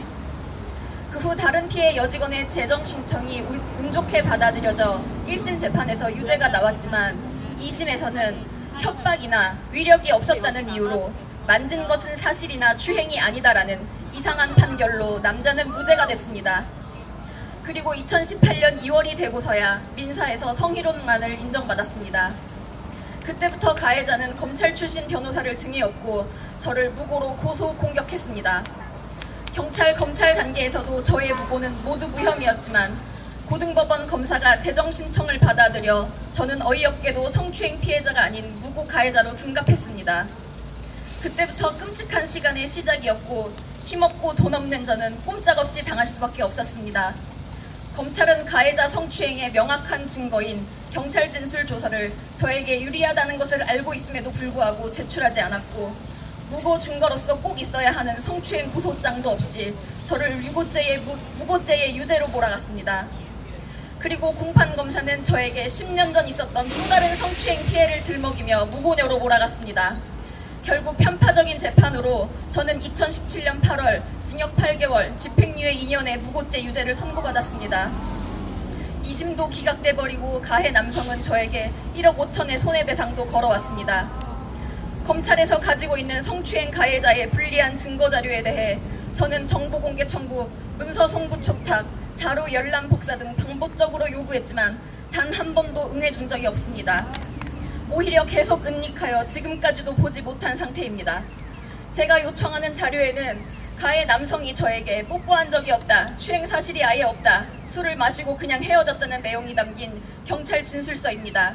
Speaker 14: 그 후 다른 피해 여직원의 재정 신청이 운 좋게 받아들여져 1심 재판에서 유죄가 나왔지만 2심에서는 협박이나 위력이 없었다는 이유로 만진 것은 사실이나 추행이 아니다라는 이상한 판결로 남자는 무죄가 됐습니다. 그리고 2018년 2월이 되고서야 민사에서 성희롱만을 인정받았습니다. 그때부터 가해자는 검찰 출신 변호사를 등에 업고 저를 무고로 고소 공격했습니다. 경찰, 검찰 단계에서도 저의 무고는 모두 무혐의였지만 고등법원 검사가 재정 신청을 받아들여 저는 어이없게도 성추행 피해자가 아닌 무고 가해자로 등갑했습니다. 그때부터 끔찍한 시간의 시작이었고 힘없고 돈 없는 저는 꼼짝없이 당할 수밖에 없었습니다. 검찰은 가해자 성추행의 명확한 증거인 경찰 진술 조서를 저에게 유리하다는 것을 알고 있음에도 불구하고 제출하지 않았고 무고 증거로서 꼭 있어야 하는 성추행 고소장도 없이 저를 무고죄의 유죄로 몰아갔습니다. 그리고 공판검사는 저에게 10년 전 있었던 또 다른 성추행 피해를 들먹이며 무고녀로 몰아갔습니다. 결국 편파적인 재판으로 저는 2017년 8월 징역 8개월, 집행유예 2년의 무고죄 유죄를 선고받았습니다. 2심도 기각돼 버리고 가해 남성은 저에게 1억 5천의 손해배상도 걸어왔습니다. 검찰에서 가지고 있는 성추행 가해자의 불리한 증거자료에 대해 저는 정보공개 청구, 문서 송부 촉탁, 자료 열람 복사 등 반복적으로 요구했지만 단 한 번도 응해준 적이 없습니다. 오히려 계속 은닉하여 지금까지도 보지 못한 상태입니다. 제가 요청하는 자료에는 가해 남성이 저에게 뽀뽀한 적이 없다, 추행 사실이 아예 없다, 술을 마시고 그냥 헤어졌다는 내용이 담긴 경찰 진술서입니다.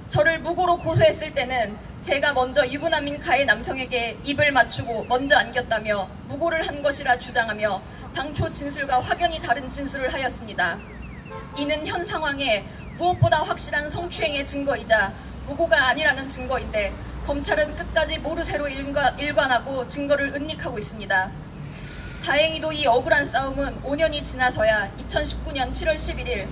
Speaker 14: 저를 무고로 고소했을 때는 제가 먼저 유부남인 가해 남성에게 입을 맞추고 먼저 안겼다며 무고를 한 것이라 주장하며 당초 진술과 확연히 다른 진술을 하였습니다. 이는 현 상황에 무엇보다 확실한 성추행의 증거이자 무고가 아니라는 증거인데 검찰은 끝까지 모르쇠로 일관하고 증거를 은닉하고 있습니다. 다행히도 이 억울한 싸움은 5년이 지나서야 2019년 7월 11일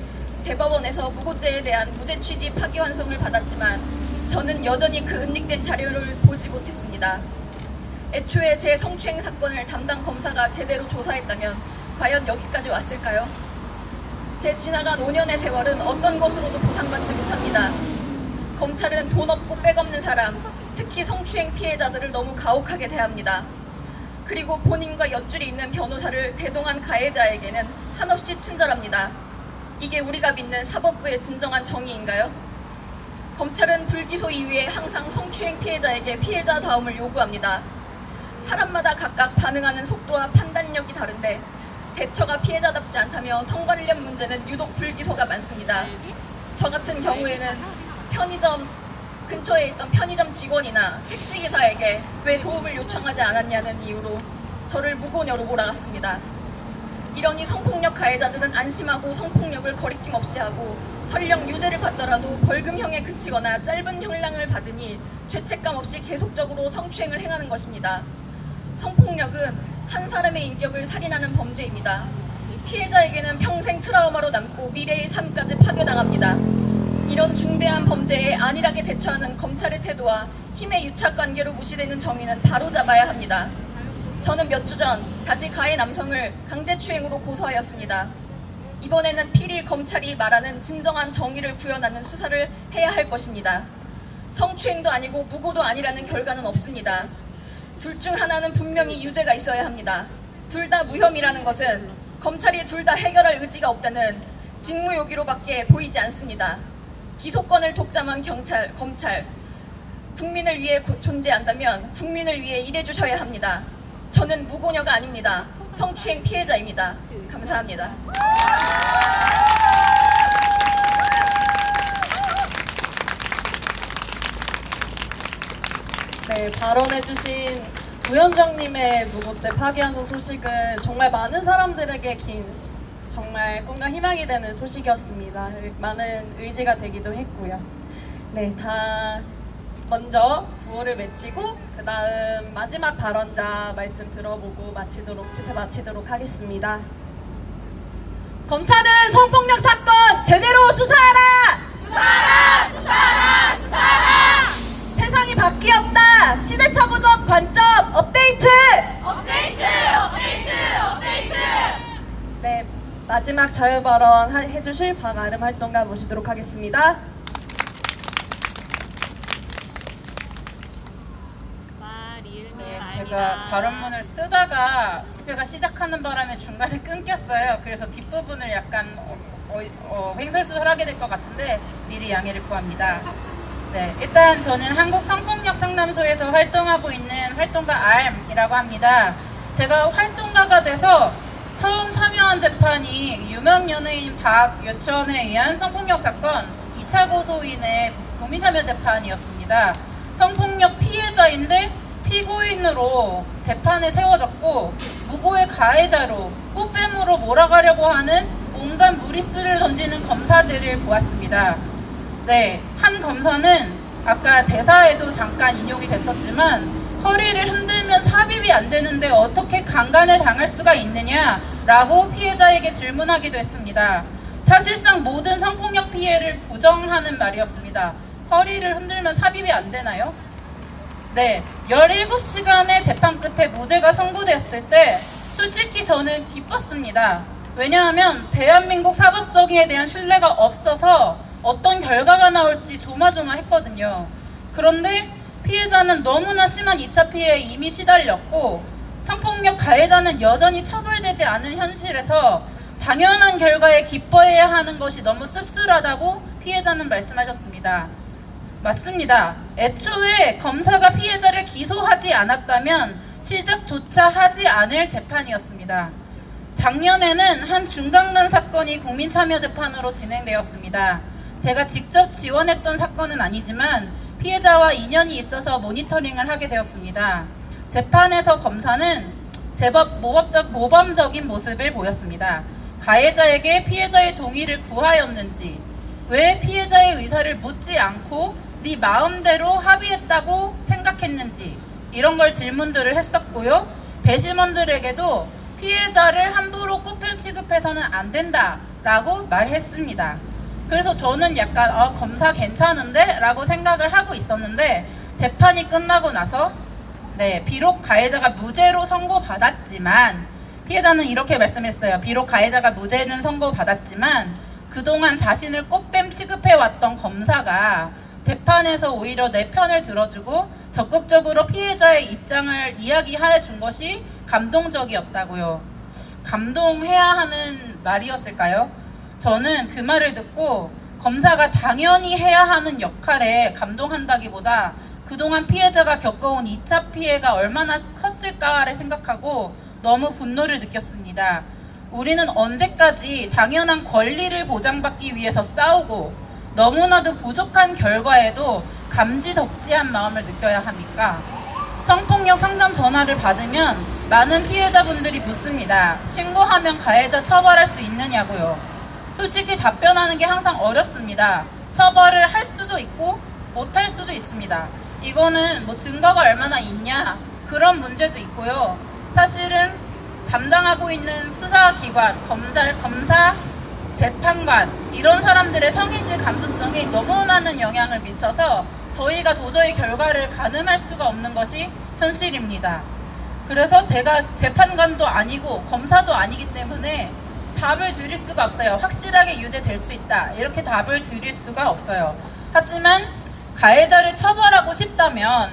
Speaker 14: 대법원에서 무고죄에 대한 무죄 취지 파기환송을 받았지만 저는 여전히 그 은닉된 자료를 보지 못했습니다. 애초에 제 성추행 사건을 담당 검사가 제대로 조사했다면 과연 여기까지 왔을까요? 제 지나간 5년의 세월은 어떤 것으로도 보상받지 못합니다. 검찰은 돈 없고 백 없는 사람, 특히 성추행 피해자들을 너무 가혹하게 대합니다. 그리고 본인과 엿줄이 있는 변호사를 대동한 가해자에게는 한없이 친절합니다. 이게 우리가 믿는 사법부의 진정한 정의인가요?
Speaker 10: 검찰은 불기소 이후에 항상 성추행 피해자에게 피해자다움을 요구합니다. 사람마다 각각 반응하는 속도와 판단력이 다른데 대처가 피해자답지 않다며 성 관련 문제는 유독 불기소가 많습니다. 저 같은 경우에는 근처에 있던 편의점 직원이나 택시기사에게 왜 도움을 요청하지 않았냐는 이유로 저를 무고녀로 몰아갔습니다. 이러니 성폭력 가해자들은 안심하고 성폭력을 거리낌 없이 하고 설령 유죄를 받더라도 벌금형에 그치거나 짧은 형량을 받으니 죄책감 없이 계속적으로 성추행을 행하는 것입니다. 성폭력은 한 사람의 인격을 살인하는 범죄입니다. 피해자에게는 평생 트라우마로 남고 미래의 삶까지 파괴당합니다. 이런 중대한 범죄에 안일하게 대처하는 검찰의 태도와 힘의 유착관계로 무시되는 정의는 바로잡아야 합니다. 저는 몇 주 전 다시 가해 남성을 강제추행으로 고소하였습니다. 이번에는 필히 검찰이 말하는 진정한 정의를 구현하는 수사를 해야 할 것입니다. 성추행도 아니고 무고도 아니라는 결과는 없습니다. 둘 중 하나는 분명히 유죄가 있어야 합니다. 둘 다 무혐의라는 것은 검찰이 둘 다 해결할 의지가 없다는 직무유기로밖에 보이지 않습니다. 기소권을 독점한 검찰, 국민을 위해 존재한다면 국민을 위해 일해주셔야 합니다. 저는 무고녀가 아닙니다. 성추행 피해자입니다. 감사합니다.
Speaker 1: 네, 발언해주신 부현정님의 무고죄 파기환송 소식은 정말 많은 사람들에게 정말 꿈과 희망이 되는 소식이었습니다. 많은 의지가 되기도 했고요. 네, 다 먼저 구호를 외치고 그 다음 마지막 발언자 말씀 들어보고 집회 마치도록 하겠습니다. 검찰은 성폭력 사건 제대로 수사하라! 수사하라! 수사하라! 수사하라! 세상이 바뀌었다! 시대착오적 관점 업데이트! 업데이트! 업데이트! 업데이트! 네, 마지막 자유 발언 해주실 박아름 활동가 모시도록 하겠습니다.
Speaker 15: 제가 발언문을 쓰다가 집회가 시작하는 바람에 중간에 끊겼어요. 그래서 뒷부분을 약간 횡설수설하게 될 것 같은데 미리 양해를 구합니다. 네, 일단 저는 한국 성폭력 상담소에서 활동하고 있는 활동가 R이라고 합니다. 제가 활동가가 돼서 처음 참여한 재판이 유명 연예인 박유천에 의한 성폭력 사건 2차 고소인의 국민참여 재판이었습니다. 성폭력 피해자인데 피고인으로 재판에 세워졌고 무고의 가해자로 꽃뱀으로 몰아가려고 하는 온갖 무리수를 던지는 검사들을 보았습니다. 네, 한 검사는 아까 대사에도 잠깐 인용이 됐었지만 허리를 흔들면 삽입이 안 되는데 어떻게 강간을 당할 수가 있느냐라고 피해자에게 질문하기도 했습니다. 사실상 모든 성폭력 피해를 부정하는 말이었습니다. 허리를 흔들면 삽입이 안 되나요? 네, 17시간의 재판 끝에 무죄가 선고됐을 때 솔직히 저는 기뻤습니다. 왜냐하면 대한민국 사법정의에 대한 신뢰가 없어서 어떤 결과가 나올지 조마조마했거든요. 그런데 피해자는 너무나 심한 2차 피해에 이미 시달렸고 성폭력 가해자는 여전히 처벌되지 않은 현실에서 당연한 결과에 기뻐해야 하는 것이 너무 씁쓸하다고 피해자는 말씀하셨습니다. 맞습니다. 애초에 검사가 피해자를 기소하지 않았다면 시작조차 하지 않을 재판이었습니다. 작년에는 한 중강단 사건이 국민참여재판으로 진행되었습니다. 제가 직접 지원했던 사건은 아니지만 피해자와 인연이 있어서 모니터링을 하게 되었습니다. 재판에서 검사는 제법 모범적인 모습을 보였습니다. 가해자에게 피해자의 동의를 구하였는지, 왜 피해자의 의사를 묻지 않고 네 마음대로 합의했다고 생각했는지 이런 걸 질문들을 했었고요. 배심원들에게도 피해자를 함부로 꽃뱀 취급해서는 안 된다라고 말했습니다. 그래서 저는 약간 검사 괜찮은데? 라고 생각을 하고 있었는데 재판이 끝나고 나서 비록 가해자가 무죄로 선고받았지만 피해자는 이렇게 말씀했어요. 비록 가해자가 무죄는 선고받았지만 그동안 자신을 꽃뱀 취급해왔던 검사가 재판에서 오히려 내 편을 들어주고 적극적으로 피해자의 입장을 이야기해 준 것이 감동적이었다고요. 감동해야 하는 말이었을까요? 저는 그 말을 듣고 검사가 당연히 해야 하는 역할에 감동한다기보다 그동안 피해자가 겪어온 2차 피해가 얼마나 컸을까를 생각하고 너무 분노를 느꼈습니다. 우리는 언제까지 당연한 권리를 보장받기 위해서 싸우고 너무나도 부족한 결과에도 감지덕지한 마음을 느껴야 합니까? 성폭력 상담 전화를 받으면 많은 피해자분들이 묻습니다. 신고하면 가해자 처벌할 수 있느냐고요. 솔직히 답변하는 게 항상 어렵습니다. 처벌을 할 수도 있고 못할 수도 있습니다. 이거는 뭐 증거가 얼마나 있냐 그런 문제도 있고요. 사실은 담당하고 있는 수사기관, 검사, 재판관 이런 사람들의 성인지 감수성이 너무 많은 영향을 미쳐서 저희가 도저히 결과를 가늠할 수가 없는 것이 현실입니다. 그래서 제가 재판관도 아니고 검사도 아니기 때문에 답을 드릴 수가 없어요. 확실하게 유죄될 수 있다 이렇게 답을 드릴 수가 없어요. 하지만 가해자를 처벌하고 싶다면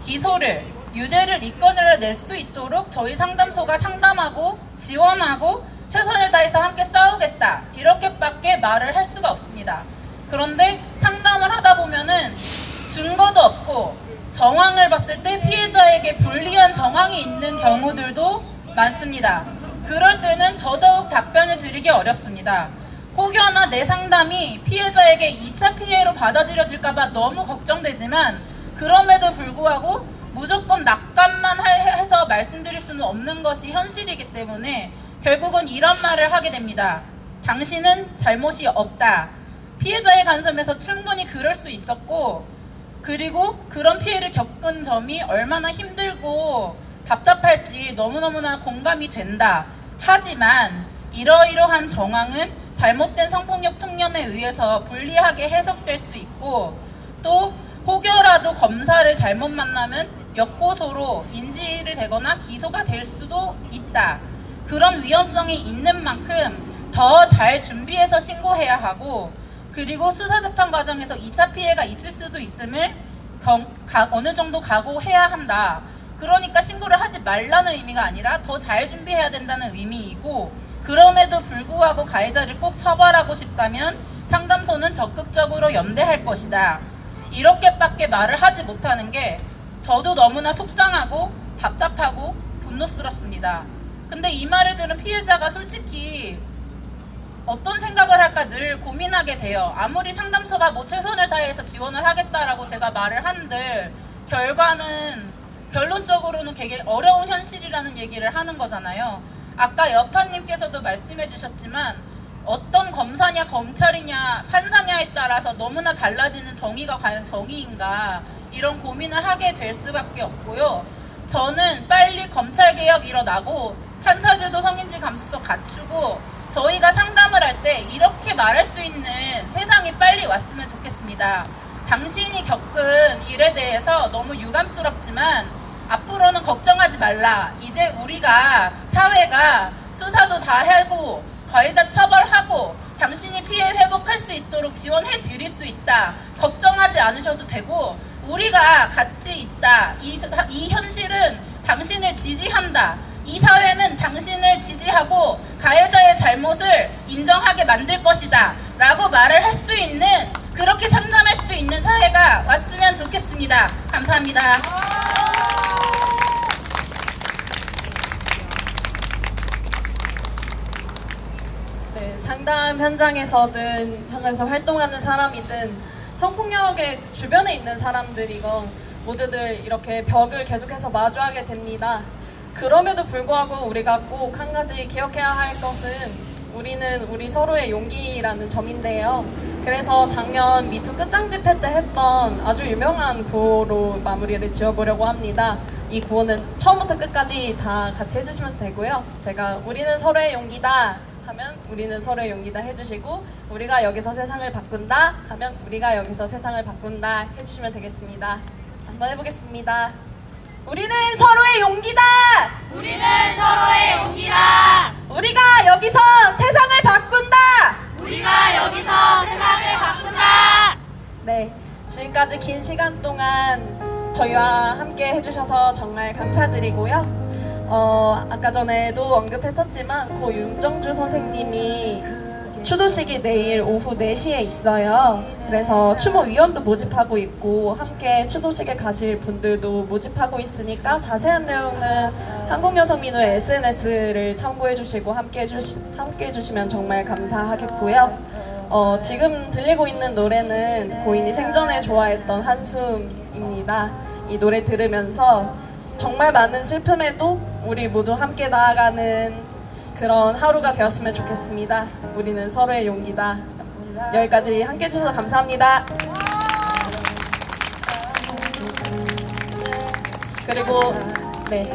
Speaker 15: 기소를, 유죄를 이끌어낼 수 있도록 저희 상담소가 상담하고 지원하고 최선을 다해서 함께 싸우겠다 이렇게밖에 말을 할 수가 없습니다. 그런데 상담을 하다 보면은 증거도 없고 정황을 봤을 때 피해자에게 불리한 정황이 있는 경우들도 많습니다. 그럴 때는 더더욱 답변을 드리기 어렵습니다. 혹여나 내 상담이 피해자에게 2차 피해로 받아들여질까봐 너무 걱정되지만 그럼에도 불구하고 무조건 낙관만 해서 말씀드릴 수는 없는 것이 현실이기 때문에 결국은 이런 말을 하게 됩니다. 당신은 잘못이 없다. 피해자의 관점에서 충분히 그럴 수 있었고 그리고 그런 피해를 겪은 점이 얼마나 힘들고 답답할지 너무너무나 공감이 된다. 하지만 이러이러한 정황은 잘못된 성폭력 통념에 의해서 불리하게 해석될 수 있고 또 혹여라도 검사를 잘못 만나면 역고소로 인지를 되거나 기소가 될 수도 있다. 그런 위험성이 있는 만큼 더 잘 준비해서 신고해야 하고 그리고 수사재판 과정에서 2차 피해가 있을 수도 있음을 어느 정도 각오해야 한다. 그러니까 신고를 하지 말라는 의미가 아니라 더 잘 준비해야 된다는 의미이고 그럼에도 불구하고 가해자를 꼭 처벌하고 싶다면 상담소는 적극적으로 연대할 것이다. 이렇게밖에 말을 하지 못하는 게 저도 너무나 속상하고 답답하고 분노스럽습니다. 근데 이 말을 들은 피해자가 솔직히 어떤 생각을 할까 늘 고민하게 돼요. 아무리 상담소가 뭐 최선을 다해서 지원을 하겠다라고 제가 말을 한들 결론적으로는 되게 어려운 현실이라는 얘기를 하는 거잖아요. 아까 여파님께서도 말씀해 주셨지만 어떤 검사냐 검찰이냐 판사냐에 따라서 너무나 달라지는 정의가 과연 정의인가 이런 고민을 하게 될 수밖에 없고요. 저는 빨리 검찰개혁 일어나고 판사들도 성인지 감수성 갖추고 저희가 상담을 할 때 이렇게 말할 수 있는 세상이 빨리 왔으면 좋겠습니다. 당신이 겪은 일에 대해서 너무 유감스럽지만 앞으로는 걱정하지 말라. 이제 우리가 사회가 수사도 다 하고 가해자 처벌하고 당신이 피해 회복할 수 있도록 지원해 드릴 수 있다. 걱정하지 않으셔도 되고 우리가 같이 있다. 이 현실은 당신을 지지한다. 이 사회는 당신을 지지하고 가해자의 잘못을 인정하게 만들 것이다 라고 말을 할 수 있는 그렇게 상담할 수 있는 사회가 왔으면 좋겠습니다. 감사합니다.
Speaker 1: 네, 상담 현장에서 활동하는 사람이든 성폭력의 주변에 있는 사람들이건 모두들 이렇게 벽을 계속해서 마주하게 됩니다. 그럼에도 불구하고 우리가 꼭 한 가지 기억해야 할 것은 우리는 우리 서로의 용기라는 점인데요. 그래서 작년 미투 끝장 집회 때 했던 아주 유명한 구호로 마무리를 지어보려고 합니다. 이 구호는 처음부터 끝까지 다 같이 해주시면 되고요. 제가 우리는 서로의 용기다 하면 우리는 서로의 용기다 해주시고 우리가 여기서 세상을 바꾼다 하면 우리가 여기서 세상을 바꾼다 해주시면 되겠습니다. 한번 해보겠습니다. 우리는 서로의 용기다!
Speaker 16: 우리는 서로의 용기다!
Speaker 1: 우리가 여기서 세상을 바꾼다!
Speaker 16: 우리가 여기서 세상을 바꾼다!
Speaker 1: 네, 지금까지 긴 시간 동안 저희와 함께 해주셔서 정말 감사드리고요. 아까 전에도 언급했었지만 고 윤정주 선생님이 추도식이 내일 오후 4시에 있어요. 그래서 추모위원도 모집하고 있고 함께 추도식에 가실 분들도 모집하고 있으니까 자세한 내용은 한국여성민우의 SNS를 참고해 주시고 함께 해주시면 정말 감사하겠고요. 지금 들리고 있는 노래는 고인이 생전에 좋아했던 한숨입니다. 이 노래 들으면서 정말 많은 슬픔에도 우리 모두 함께 나아가는 그런 하루가 되었으면 좋겠습니다. 우리는 서로의 용기다. 여기까지 함께 해주셔서 감사합니다.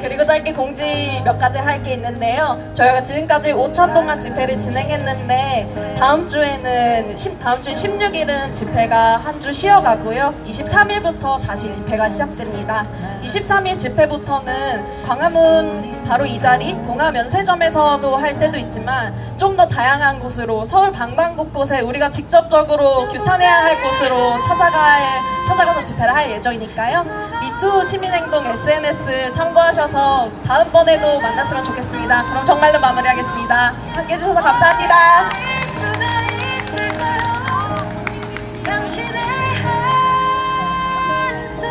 Speaker 1: 그리고 짧게 공지 몇 가지 할 게 있는데요. 저희가 지금까지 5차 동안 집회를 진행했는데 다음 주인 16일은 집회가 한 주 쉬어가고요. 23일부터 다시 집회가 시작됩니다. 23일 집회부터는 광화문 바로 이 자리 동아면세점에서도 할 때도 있지만 좀 더 다양한 곳으로 서울 방방곳곳에 우리가 직접적으로 규탄해야 할 곳으로 찾아가서 집회를 할 예정이니까요. 미투 시민행동 SNS 참고하셔서 다음번에도 만났으면 좋겠습니다. 그럼 정말로 마무리하겠습니다. 함께 해주셔서 감사합니다.
Speaker 10: 당신의 한숨